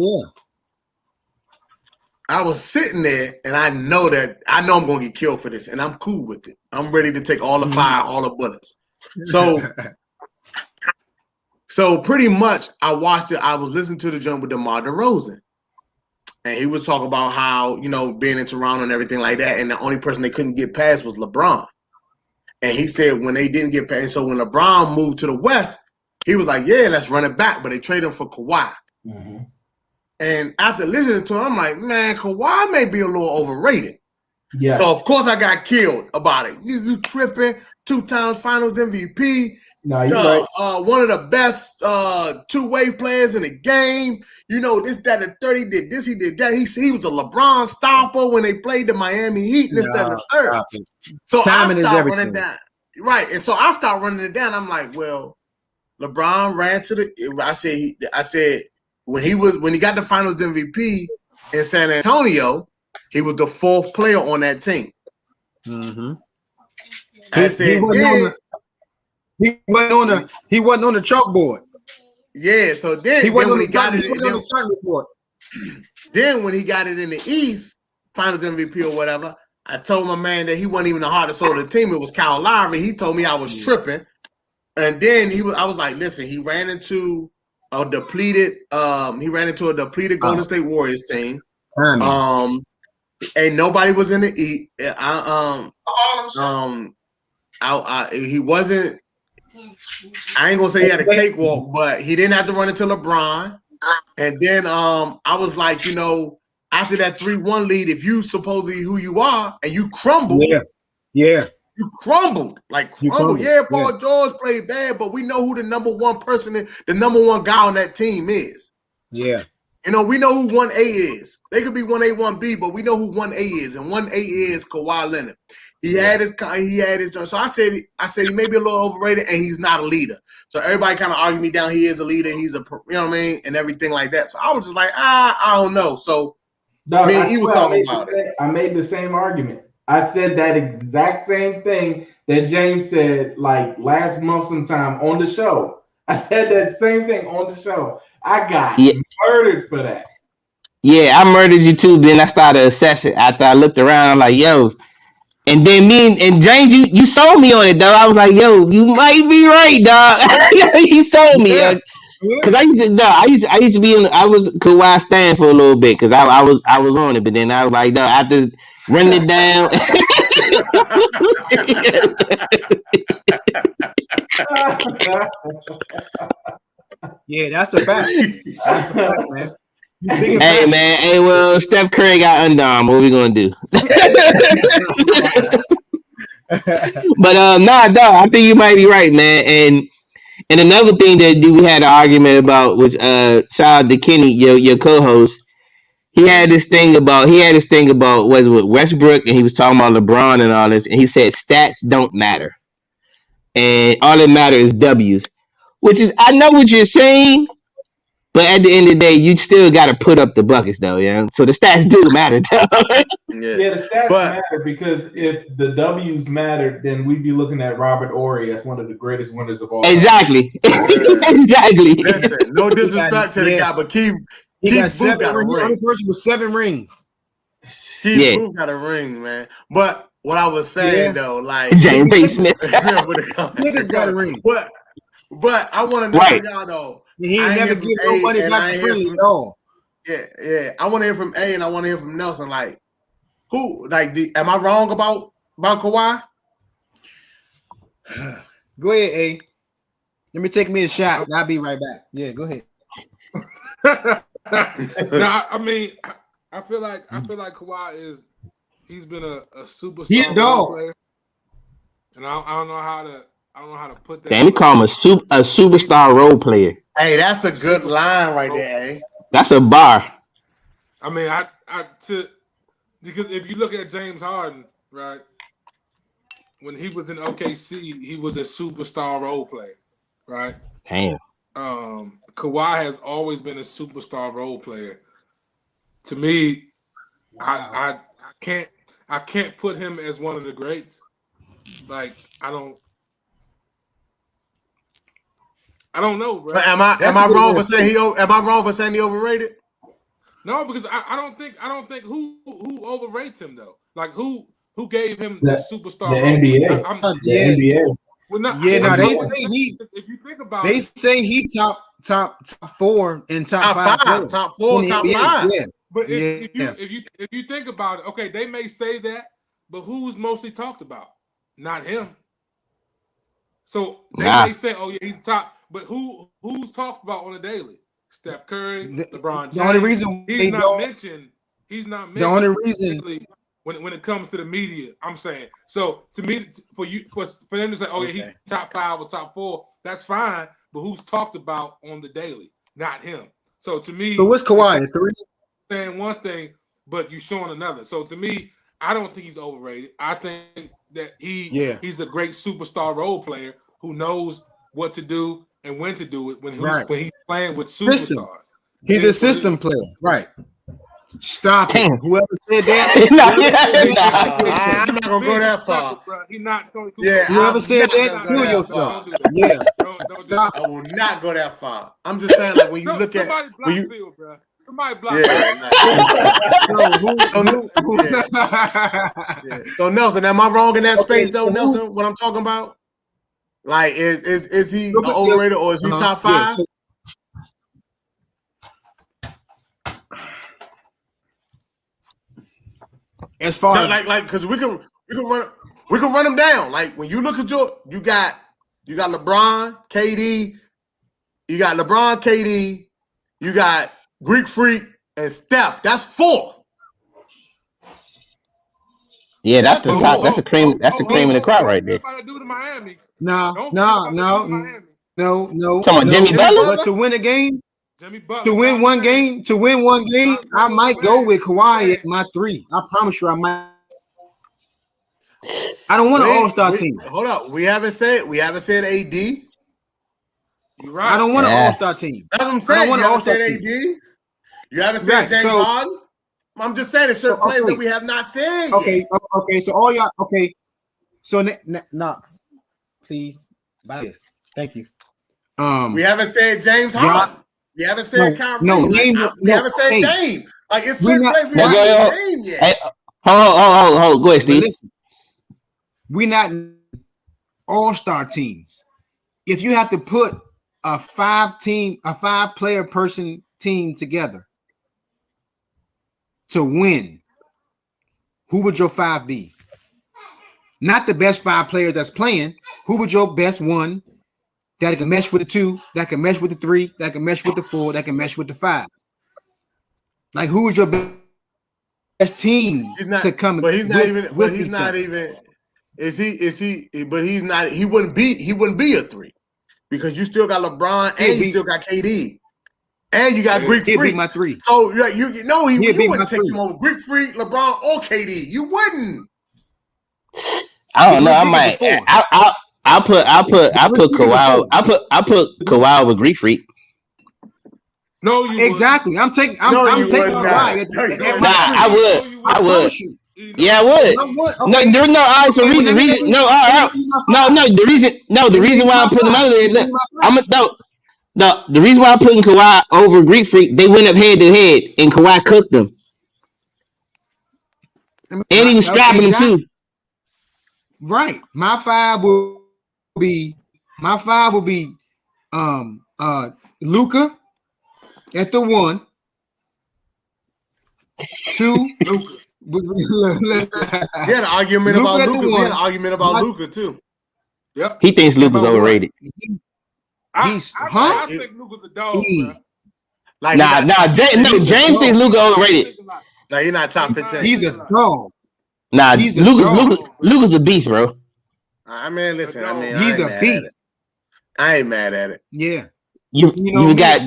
I was sitting there, and I know I'm gonna get killed for this, and I'm cool with it. I'm ready to take all the fire, all the bullets. So pretty much, I watched it. I was listening to the joint with DeMar DeRozan, and he was talking about how being in Toronto and everything like that, and the only person they couldn't get past was LeBron. And he said when they didn't get past, so when LeBron moved to the West, he was like, "Yeah, let's run it back," but they traded him for Kawhi. Mm-hmm. And after listening to him, I'm like, man, Kawhi may be a little overrated. Yeah. So of course I got killed about it. You tripping? 2 times Finals MVP. No, you're right. One of the best two-way players in the game. This, that, and 30 did this, he did that. He was a LeBron stopper when they played the Miami Heat, and this, that, and the third. So I started running down. Right. And so I started running it down. I'm like, well, LeBron ran to the I said when he got the Finals MVP in San Antonio, he was the 4th player on that team. Mm-hmm. I said he wasn't on the chalkboard. Yeah, so then when he got it in the East, Finals MVP or whatever, I told my man that he wasn't even the hardest soul of the team. It was Kyle Lowry. He told me I was tripping. And then I was like, listen, he ran into a depleted Golden State Warriors team. And nobody was in the East. He wasn't. I ain't gonna say he had a cakewalk, but he didn't have to run into LeBron. And then I was like, after that 3-1 lead, if you supposedly who you are and you crumble, you crumbled. Yeah, Paul George played bad, but we know who the number one person is, the number one guy on that team is. Yeah. We know who 1A is. They could be 1A, 1B, but we know who 1A is, and 1A is Kawhi Leonard. He had his joint. So I said he may be a little overrated, and he's not a leader. So everybody kind of argued me down. He is a leader. He's a, and everything like that. So I was just like, I don't know. So he was talking about it. I made the same argument. I said that exact same thing that James said like last month sometime on the show. I said that same thing on the show. I got murdered for that. Yeah, I murdered you too. Then I started assessing after I looked around. I'm like, yo. And then me and James, you sold me on it, though. I was like, yo, you might be right, dog. He sold me. Because I used to be I was Kawhi stand for a little bit because I was on it, but then I was like, no, after running it down. Yeah, that's a fact. That's a fact, man. Hey man, well, Steph Curry got underarm. What we gonna do? But dog, I think you might be right, man. And another thing that we had an argument about, which shout out to Kenny, your co-host. He had this thing about was with Westbrook, and he was talking about LeBron and all this, and he said stats don't matter, and all that matters is W's. Which is, I know what you're saying. But at the end of the day, you still got to put up the buckets, though, yeah. So the stats do matter, though. Yeah, the stats matter because if the W's mattered, then we'd be looking at Robert Horry as one of the greatest winners of all time. Exactly. Exactly. Listen, no disrespect to the guy, but Keith Booth got a ring. Only person with 7 rings. Keith Booth got a ring, man. But what I was saying though, like James A. Smith, Smith got a ring. But I want to know y'all though. He never give no money back to free at all. Yeah. I want to hear from A and I want to hear from Nelson. Like, who? Like, am I wrong about Kawhi? Go ahead, A. Let me take me a shot. And I'll be right back. Yeah, go ahead. I mean, I feel like Kawhi he's been a superstar player, and I don't know how to put that. Damn, we call him a superstar role player. Hey, that's a good line right there. Eh? That's a bar. I mean, because if you look at James Harden, right, when he was in OKC, he was a superstar role player, right? Damn. Kawhi has always been a superstar role player. To me, wow. I can't put him as one of the greats. Like I don't know, bro. But am I wrong for saying he overrated? No, because I don't think who overrates him though. Like who gave him the superstar? The NBA. The NBA. Well, not, yeah, no, they say he. If you think about they say he top 4 and top 5. Top 4, top 5. Yeah. But if you think about it, okay, they may say that, but who's mostly talked about? Not him. So they may say, "Oh yeah, he's top," but who's talked about on a daily? Steph Curry, LeBron James. The only reason he's not mentioned. The only reason when it comes to the media, I'm saying. So to me, for them to say, "Oh yeah, he's top 5 or top 4," that's fine. But who's talked about on the daily? Not him. So to me, so what's Kawhi? 3? Saying one thing, but you showing another. So to me, I don't think he's overrated. I think that he's a great superstar role player who knows what to do and when to do it when he's playing with superstars. He's a system player, right? Stop it. Whoever said that, I'm not gonna go that far. He's not Tony Kukoc. Yeah, whoever said that, kill yourself. Yeah, stop. I will not go that far. I'm just saying, like when you look at when you. Field, bro. Somebody block. Yeah. So Nelson, am I wrong in that space though, Nelson? What I'm talking about? Like, is he overrated or is he top 5? Yeah, as far as like because we can run them down. Like when you look at you got LeBron, KD, you got Greek Freak and Steph. That's 4. Yeah, that's the top. That's the cream. That's the cream of the crop right there. No. Talking about Jimmy Butler? But to win a game, to win one game, I might go with Kawhi at my 3. I promise you, I might. I don't want an all-star team. Hold up, we haven't said AD. You're right. I don't want an all-star team. That's what I'm saying. You haven't said AD. You haven't said James Harden. I'm just saying it's certain players that we have not said. Okay. So all y'all. Okay. So Knox, please buy this. Thank you. We haven't said James Harden. We haven't said Kyrie. We haven't said Dame. Like it's certain players we haven't named yet. Hey, hold. Go ahead, Steve. Listen, we're not all-star teams. If you have to put a 5-player person team together to win, who would your 5 be? Not the best 5 players that's playing. Who would your best one that can mesh with the 2, that can mesh with the 3, that can mesh with the 4, that can mesh with the 5? Like who is your best team to come? But he's not even. But he's not even. Is he? But he's not. He wouldn't be a 3 because you still got LeBron and you still got KD. And you got Greek Freak. He'd be my 3. So you wouldn't take him over Greek Freak, LeBron, or KD. You wouldn't. I don't know. I might. I'll put Kawhi. I put Kawhi over Greek Freak. No, you exactly. Wouldn't. I'm taking Kawhi. I would. Yeah, I would. Okay. No, there's no actual reason. The reason why I'm putting him over there. No, the reason why I'm putting Kawhi over Greek Freak, they went up head to head, and Kawhi cooked them. And he was strapping him too. Right. My 5 will be Luka at the 1. 2 Luka. He had an argument about Luka. We had an argument about Luka too. Yep. He thinks Luka's overrated. I think Luka's a dog, bro. Like James thinks Luka overrated. No, he's not top 15. He's a dog. Nah, Luka's a beast, bro. I mean, listen. I mean, he's a beast. I ain't mad at it. Yeah. You got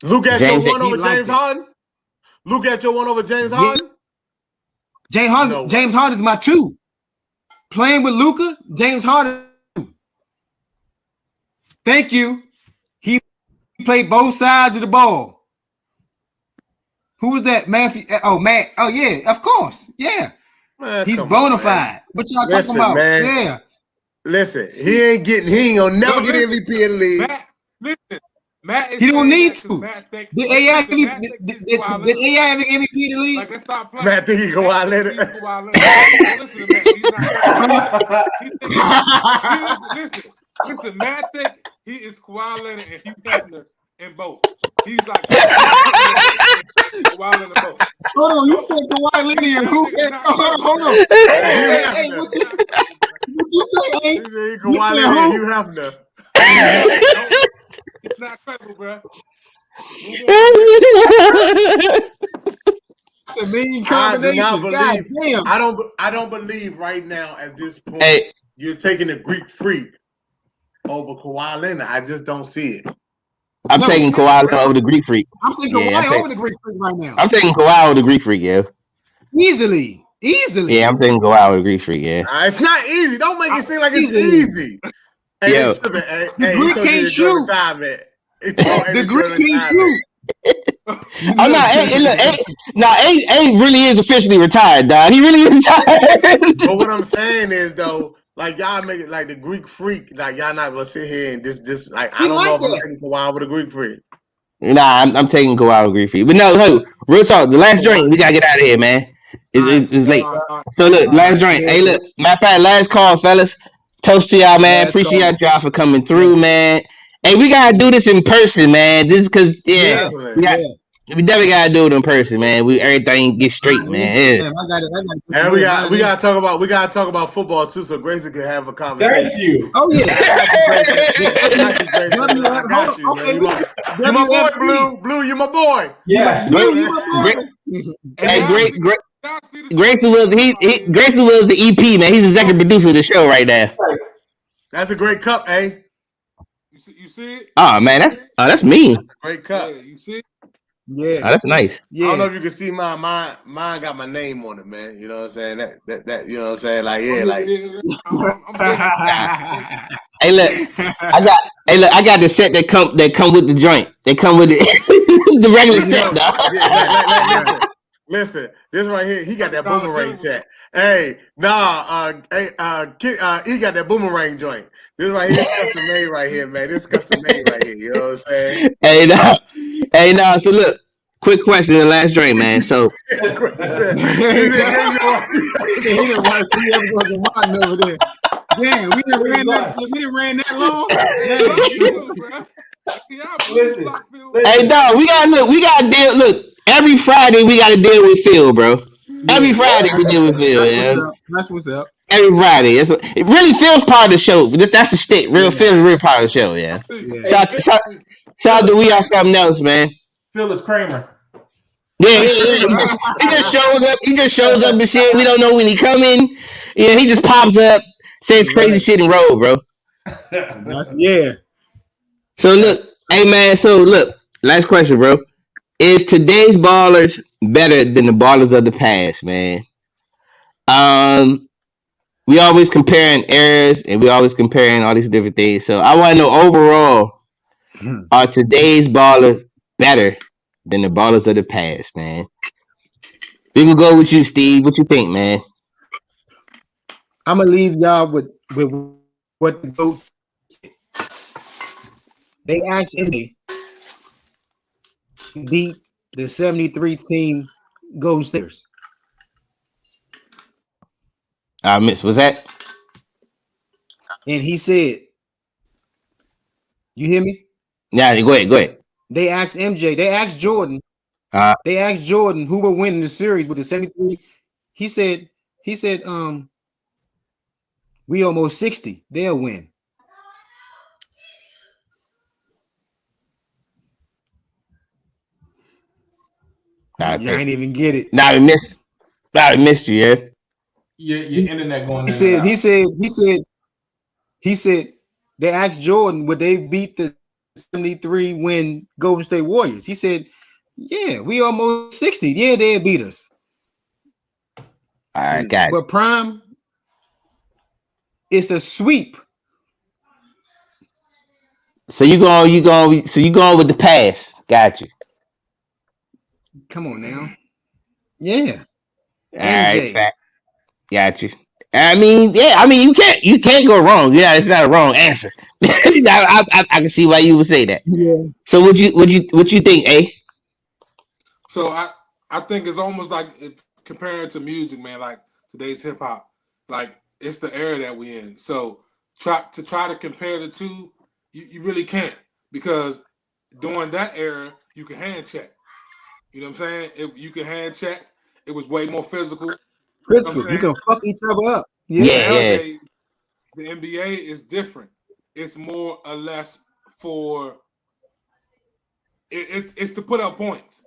Luke at your one over James Harden. Luke at your one over James Harden. James Harden is my 2. Playing with Luka, James Harden. Thank you. He played both sides of the ball. Who was that? Matthew? Oh, man. Oh, yeah. Of course. Yeah. Man, he's bona fide. What y'all talking about? Man. Yeah. Listen, he ain't gonna never get MVP in the league. Matt he don't need to. Did AI have MVP in the league? Like, let's stop playing. Matt think he go out later. Listen to Matt. Listen, Matt think he is Kawhi Leonard and Hugh Hefner in both. He's like Kawhi Leonard in both. Hold on, you said Kawhi Leonard and who? Hold on. Hey, what you say? Hey, Kawhi Leonard and Hugh Hefner. It's not credible, bro. It's a mean combination. I don't believe right now at this point you're taking a Greek freak over Kawhi Leonard. I just don't see it. I'm taking Kawhi over the Greek freak. I'm taking Kawhi over the Greek freak right now. I'm taking Kawhi over the Greek freak, yeah. Easily. Yeah, I'm taking Kawhi over the Greek freak, yeah. It's not easy. Don't make it seem like it's easy. Hey, the Greek can't shoot. The Greek can't shoot. I'm not. A really is officially retired, dog. He really is retired. But what I'm saying is, though, like y'all make it like the Greek freak, like y'all not gonna sit here and just like I don't know if I'm taking Kawhi over the Greek freak. Nah, I'm taking Kawhi over the Greek freak. But no, hey, real talk. The last drink, we gotta get out of here, man. It's late. So look, last drink. Hey, look. Matter of fact, last call, fellas. Toast to y'all, man. Appreciate y'all for coming through, man. Hey, we gotta do this in person, man. This is because we definitely gotta do it in person, man. Everything get straight, man. Yeah. And we gotta talk about football too, so Grayson can have a conversation. Thank you. Oh yeah. I got you, man. You my boy, Blue. You my boy. Yeah. Hey, great. Grayson was the EP, man. He's the executive producer of the show right now. That's a great cup, eh? You see it? Oh man, that's me. Great cup. Yeah, you see it? Yeah. Oh, that's nice. Yeah. I don't know if you can see mine. Mine got my name on it, man. You know what I'm saying? That you know what I'm saying? Like, yeah, like. Hey, look, I got the set that come with the joint. They come with the regular set, dog. Listen, this right here, he got that boomerang set. Hey, he got that boomerang joint. This right here is custom made right here, man. This is custom made right here. You know what I'm saying? Hey, no. So look, quick question, the last drink, man. So he didn't want 3 episodes of Martin over there. Damn, we didn't ran that long. Listen. Hey, dog, we gotta deal. Look, every Friday we gotta deal with Phil, bro. Every Friday we deal with Phil, man. That's what's up. Every Friday. It really feels part of the show. That's the stick. Phil is real part of the show, yeah. Shout out to We Are Something Else, man. Phil is Kramer. Yeah. He just shows up. He just shows up and shit. We don't know when he coming. Yeah, he just pops up, says crazy shit and roll, bro. Yeah. So look, hey man. So look, last question, bro. Is today's ballers better than the ballers of the past, man? We always comparing eras and we always comparing all these different things. So I want to know overall, are today's ballers better than the ballers of the past, man? We can go with you, Steve. What you think, man? I'm gonna leave y'all with what the goats. They asked me beat the 73 team Golden State. Miss, was that? And he said, "You hear me?" Yeah, go ahead. They asked MJ. They asked Jordan. They asked Jordan who will win the series with the 73. He said, we almost 60. They'll win. Nah, you ain't even get it. Now we missed you, yeah. Your internet going. He said they asked Jordan would they beat the 73 win Golden State Warriors. He said, yeah, we almost 60. Yeah, they beat us. All right, got it. But Prime, it's a sweep. So you going with the pass. Got you. Come on now. Yeah. All right, got you. I mean, you can't go wrong. Yeah, it's not a wrong answer. I can see why you would say that. Yeah. So what you think, A? So I think it's almost like comparing to music, man, like today's hip hop. Like it's the era that we in. So try to compare the two, you really can't, because during that era you can hand check. You know what I'm saying? You can hand check. It was way more physical. You can fuck each other up. Yeah. Nowadays, the NBA is different. It's more or less for it's to put up points.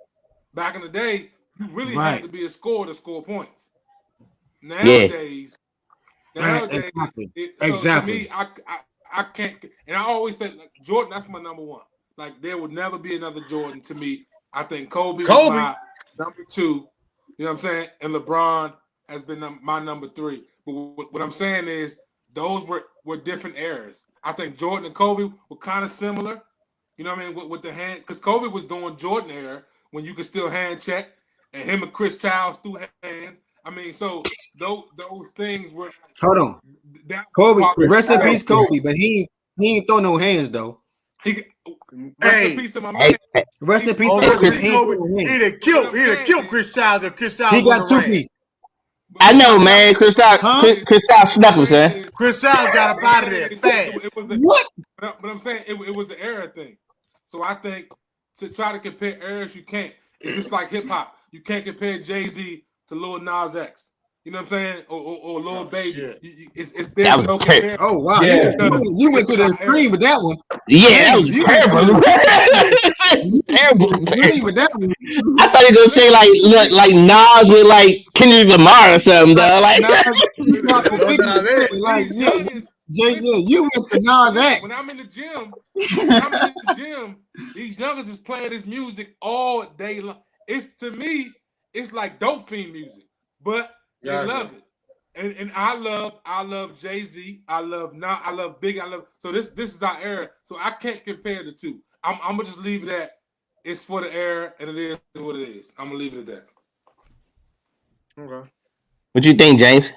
Back in the day, you really had to be a scorer to score points. Nowadays, exactly. So to me, I can't. And I always said, like, Jordan, that's my number one. Like, there would never be another Jordan to me. I think Kobe was my number 2. You know what I'm saying? And LeBron has been my number 3. But what I'm saying is those were different eras. I think Jordan and Kobe were kind of similar. You know what I mean? With the hand, because Kobe was doing Jordan era when you could still hand check, and him and Chris Childs threw hands. I mean, so those things were. Hold on. Kobe, rest in peace, Kobe, but he ain't throw no hands though. Rest in peace to my man. Rest in peace, Kobe. He'd have killed Chris Childs if Chris Childs. He got 2 feet. I know, man. Chris Childs snuck him, son. Chris Childs got up out of there fast. What? But I'm saying it was an era thing. So I think to try to compare eras, you can't. It's just like hip hop. You can't compare Jay-Z to Lil Nas X. You know what I'm saying? Or Lil Baby. It's there. That was terrible. Oh wow! Yeah. You went to the extreme with that one. Yeah, that was terrible. Terrible. With that one. I thought he was gonna say like Nas with like Kendrick Lamar or something, though. You went to Nas X. When I'm in the gym, these youngers is playing this music all day long. To me, it's like dope fiend music, but they love it. And I love Jay-Z. I love Big. So this is our era. So I can't compare the two. I'm gonna just leave it at it's for the era, and it is what it is. I'm gonna leave it at that. Okay. What you think, James?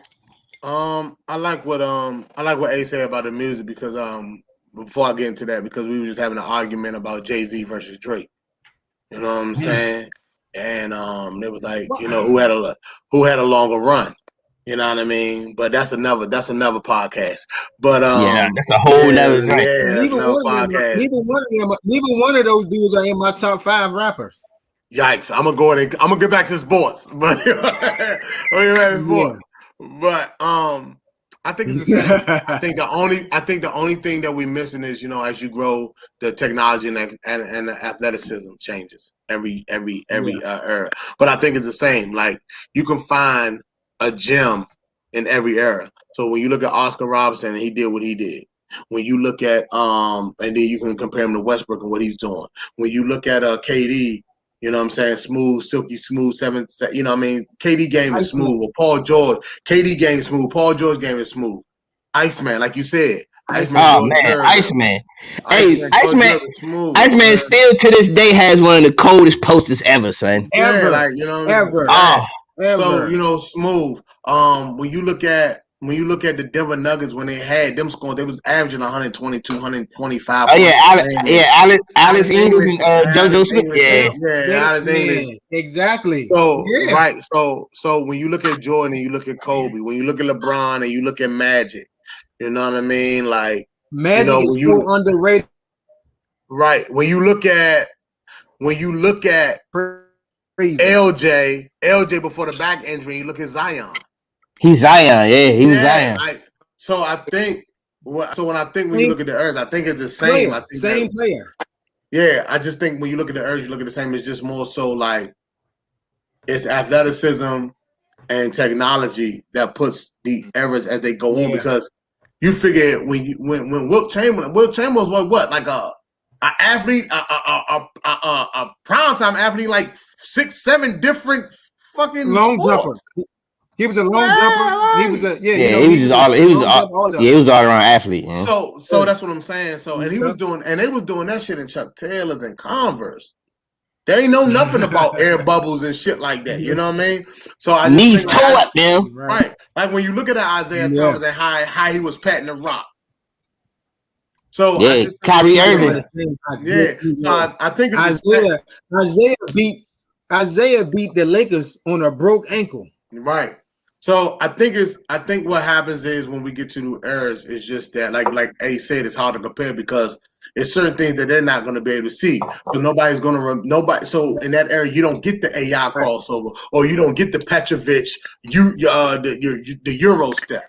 I like what A said about the music, because before I get into that, because we were just having an argument about Jay-Z versus Drake. You know what I'm saying? And it was like, you know, who had a longer run. You know what I mean? But that's another podcast. But that's a whole nother thing. Yeah, that's another podcast. Neither one of those dudes are in my top 5 rappers. Yikes! I'm gonna get back to sports, but But I think it's the same. I think the only thing that we're missing is, you know, as you grow, the technology and the athleticism changes every era. But I think it's the same. Like, you can find a gem in every era. So when you look at Oscar Robertson, and he did what he did. When you look at and then you can compare him to Westbrook and what he's doing. When you look at KD, you know what I'm saying? Smooth, silky smooth, 7, you know what I mean? KD game is smooth. Or Paul George, KD game smooth. Paul George game is smooth. Iceman, like you said. Iceman. Hey, Iceman still to this day has one of the coldest posters ever, son. Ever. Like, you know, ever. So, you know, smooth. When you look at the Denver Nuggets, when they had them scoring, they was averaging 122, 125. Oh yeah, Alex English and JoJo Smith. Alex English. Exactly. So right. So when you look at Jordan and you look at Kobe, when you look at LeBron and you look at Magic, you know what I mean? Like, Magic is so underrated. Right. When you look at LJ before the back injury, you look at Zion. He's Zion, he's Zion. So I think, when you look at the Earth, I think it's the same. I think same player. Yeah, I just think when you look at the Earth, you look at the same. It's just more so like it's athleticism and technology that puts the errors as they go on, because you figure when Wilt Chamberlain was what like a athlete, a primetime athlete, like 6-7 different fucking long sports. Jumper. He was a long jumper. He was a he was all around athlete. Man. So that's what I'm saying. So and they was doing that shit in Chuck Taylors and Converse. They ain't know nothing about air bubbles and shit like that. You know what I mean? So I knees toe up, man. Right. Like when you look at Isaiah Thomas and how he was patting the rock. So Kyrie Irving. So I think Isaiah beat the Lakers on a broke ankle. Right. So I think what happens is when we get to new eras, it's just that like A said, it's hard to compare because it's certain things that they're not going to be able to see. So nobody's going to So in that era, you don't get the AI crossover, or you don't get the Petrovic, the Euro step.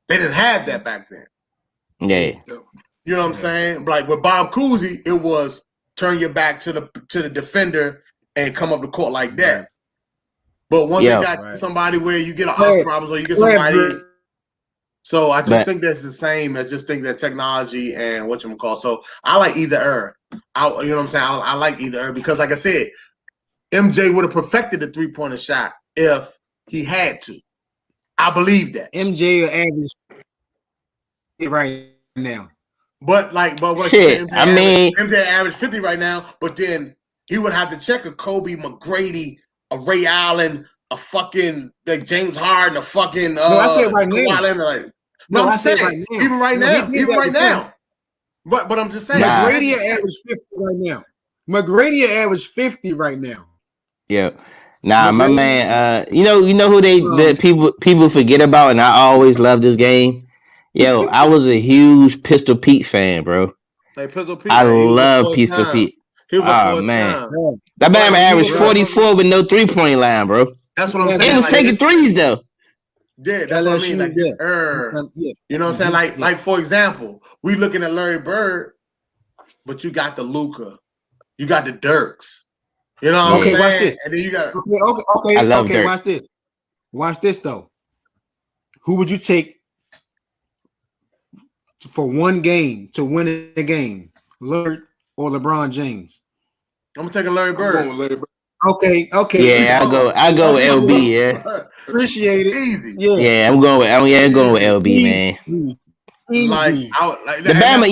They didn't have that back then. Yeah. You know what I'm saying? Like with Bob Cousy, it was turn your back to the defender and come up the court like that. But once you got somebody where you get an Oscar Roberts or you get somebody, so I just think that's the same. I just think that technology and whatchamacallit. So I like either or. You know what I'm saying? I like either or because, like I said, MJ would have perfected the 3-pointer shot if he had to. I believe that MJ average right now. But what shit, MJ average 50 right now. But then he would have to check a Kobe McGrady, a Ray Allen, a fucking like James Harden, a fucking I said right now. I'm saying right now. Even right now. But I'm just saying McGrady average 50 right now. McGrady average 50 right now. Yeah. Nah, McGrady, my man, you know who the people forget about, and I always love this game. Yo, I was a huge Pistol Pete fan, bro. Hey, Pistol Pete, I love Pistol Pete. Oh man, that man averaged 44 with no 3-point line, bro. That's what I'm saying. He was taking threes though. Yeah, that's what I mean. Like, you know what I'm saying? Like for example, we looking at Larry Bird, but you got the Luka, you got the Dirks. You know what I'm saying? Watch this. And then you got I love Dirk. Watch this. Watch this though. Who would you take for one game to win a game, Lillard or LeBron James? I'm gonna take a Larry Bird. Okay. Yeah, I go with LB. Yeah, appreciate it. Easy. Yeah, I'm going with LB, man. Easy. Like the Bama,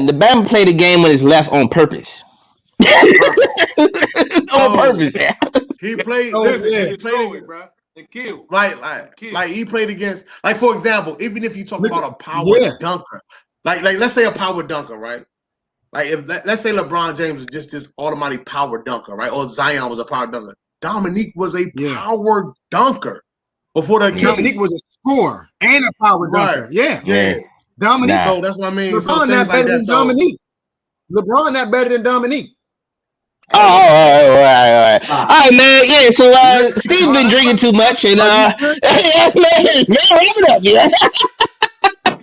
the Bama played the game with his left on purpose. On purpose, yeah. He played. He played it, bro. And killed. Like he played against. Like for example, even if you talk about a power dunker, like let's say a power dunker, right? Like if let's say LeBron James is just this automatic power dunker, right? Or Zion was a power dunker. Dominique was a power dunker before the Dominique was a scorer and a power dunker. Yeah. Dominique. So that's what I mean. LeBron not better than Dominique. LeBron not better than Dominique. Oh, all right, man. Yeah, so Steve been drinking too much, and man, wrap it up, yeah.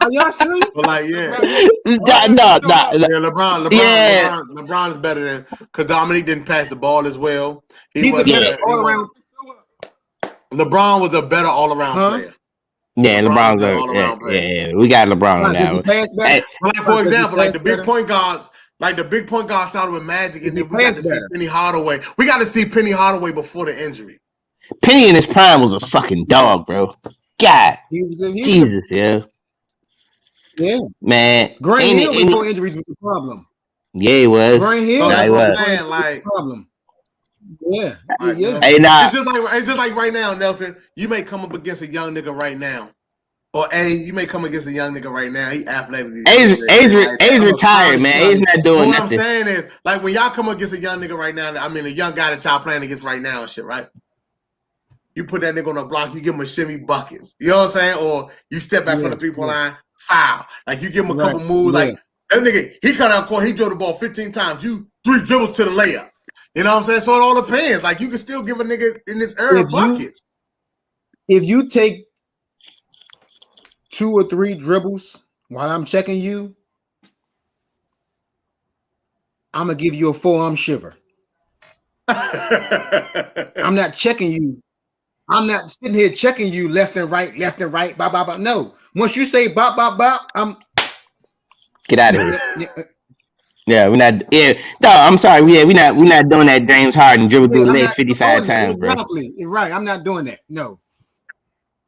Are y'all serious? Well, like, yeah. LeBron is better than because Dominique didn't pass the ball as well. He's a better all-around. LeBron was a better all-around player. Yeah, LeBron's all-around player. Yeah, we got LeBron now. Like, for example, like the big point guards. Like the big point guard started with Magic, and then we got to see Penny Hardaway. We got to see Penny Hardaway before the injury. Penny in his prime was a fucking dog, bro. God, Jesus, yeah, man. Grant Hill before injuries was a problem. Yeah, he was. Grant Hill, was like problem. Yeah, Hey, nah. It's just like right now, Nelson. You may come up against a young nigga right now. Or you may come against a young nigga right now. He athletic. A's retired, man. A's not doing nothing. What I'm saying is, like when y'all come against a young nigga right now, I mean a young guy that y'all playing against right now and shit, right? You put that nigga on the block, you give him a shimmy buckets. You know what I'm saying? Or you step back from the 3-point line, foul. Like you give him a couple moves. Like that nigga, he cut out court, he drove the ball 15 times. You 3 dribbles to the layup. You know what I'm saying? So it all depends. Like you can still give a nigga in this era buckets. If you take 2 or 3 dribbles while I'm checking you, I'm gonna give you a forearm shiver. I'm not checking you. I'm not sitting here checking you left and right, bop, bop, bop. No. Once you say bop, bop, bop, I'm get out of here. Yeah, we're not. Yeah, no, I'm sorry. We're not doing that. James Harden dribble through the legs 55 times, bro. Exactly. You're right. I'm not doing that. No.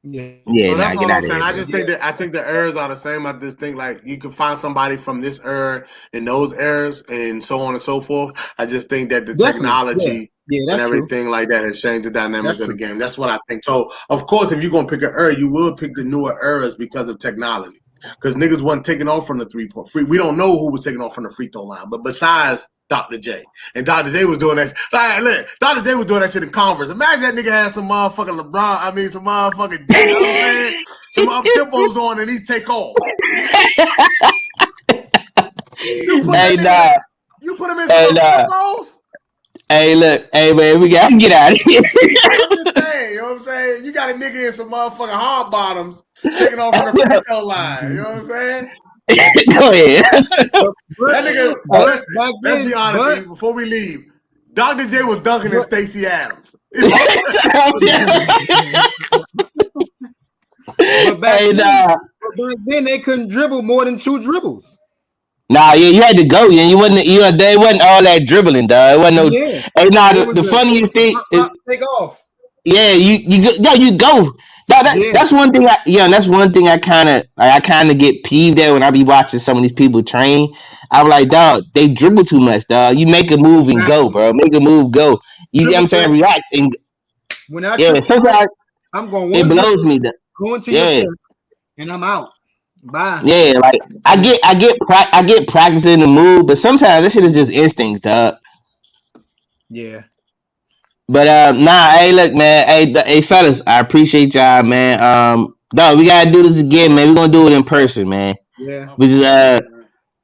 Yeah. Well, that's all I'm saying. I think the eras are the same. I just think like you can find somebody from this era and those eras and so on and so forth. I just think that the technology and everything like that has changed the dynamics of the game. That's what I think. So of course, if you're gonna pick an era, you will pick the newer eras because of technology. Because niggas wasn't taking off from the 3-point free. We don't know who was taking off from the free throw line, but besides Dr. J. And Dr. J was doing that. Like, look, Dr. J was doing that shit in Converse. Imagine that nigga had some motherfucking LeBron. I mean, some motherfucking, you know what I'm saying? Some up tempos on and he take off. You put him in some tempos? Hey, look, hey man, we gotta get out of here. I'm just saying, you know what I'm saying? You got a nigga in some motherfucking hard bottoms taking off from the free throw line. You know what I'm saying? Go ahead. That nigga, let's be honest with you, before we leave, Dr. J was dunking in Stacey Adams. But back then they couldn't dribble more than 2 dribbles. Nah, yeah, you had to go. Yeah, they wasn't all that dribbling, dog. It wasn't no. Yeah. Hey, nah, the funniest thing is take off. Yeah, you go. That's one thing. That's one thing I kind of get peeved at when I be watching some of these people train. I'm like, dog, they dribble too much, dog. You make a move and go, bro. Make a move, go. You know what I'm saying? React and sometimes I'm going. It blows me. Going to your chest, and I'm out. Bye. Yeah, like I get practicing the move, but sometimes this shit is just instincts, dog. Yeah. But hey, look, man, hey, fellas, I appreciate y'all, man. Dog, we gotta do this again, man. We're gonna do it in person, man. Yeah. We just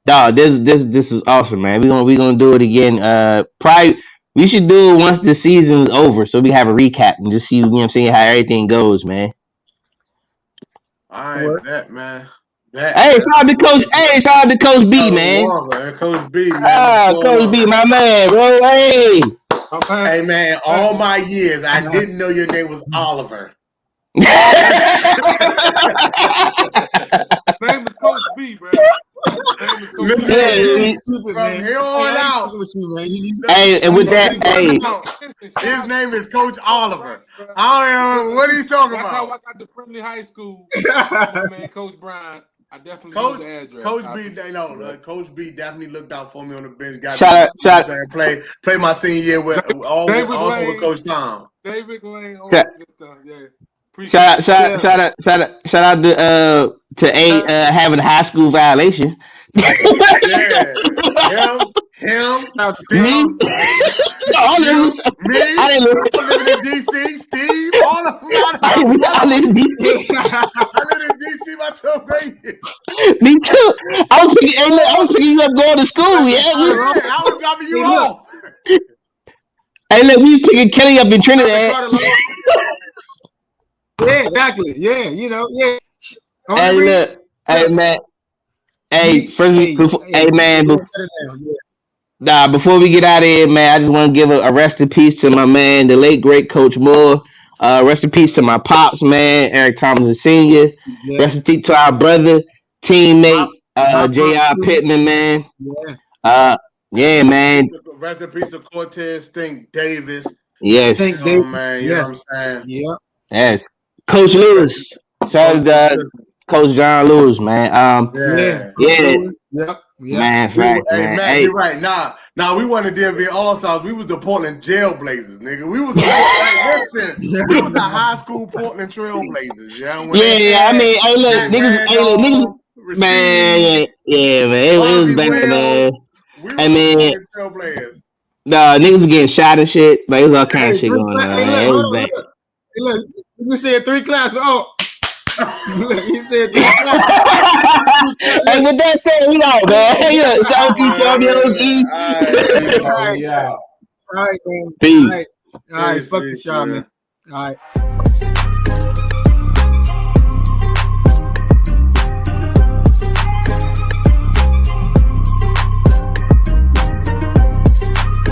dog, this is awesome, man. We gonna do it again. Probably we should do it once the season's over, so we have a recap and just see, you know what I'm saying, how everything goes, man. All right, that man. Hey, shout out to Coach. Hey, shout out to Coach B, man. Coach B, man. Coach B, my man, bro. Hey. Hey, man. All my years, I didn't know your name was Oliver. Name is Coach B, bro. From here on out. Hey, and with that, hey. His name is Coach Oliver. I don't know. What are you talking about? That's how I got to Friendly High School. My man, Coach Brian. I definitely know the address. Coach B definitely looked out for me on the bench. Shout out. Play my senior year with with Coach Tom. David Lane. Shout out to having a high school violation. Him, me. I live in DC. Steve, all of them. I live in DC. I live in DC my 12th grade. Me too. I was picking you up going to school. I was dropping you off. Hey, look, we was picking Kelly up in Trinidad. Yeah, exactly. Yeah, you know, yeah. Hey, look. Hey, man. Hey, before we get out of here, man, I just want to give a rest in peace to my man, the late great Coach Moore. Rest in peace to my pops, man, Eric Thompson Sr. Yeah. Rest in peace to our brother, teammate, J.R. Pittman, man. Yeah, man. Rest in peace to Cortez Stink Davis. Yes. Man, you know what I'm saying? Yeah. Yes. Coach Lewis. Shout out to Coach John Lewis, man. Yep. Man, facts, man. Hey, you're right. Nah, we weren't the DMV All-Stars. We was the Portland Jailblazers, nigga. We was we was the high school Portland Trailblazers. I mean, hey, look, niggas, man, yeah, man. It was bad, man. I mean, Trailblazers. Nah, niggas getting shot and shit. Like, it was all kind of shit going on. It was bad. Look, you just said 3 classes. Oh. Look, he said 3 Hey, with that said, we out, man. Hey, it's OG Show, All right, man. Peace. All right, fuck the show, man. All right.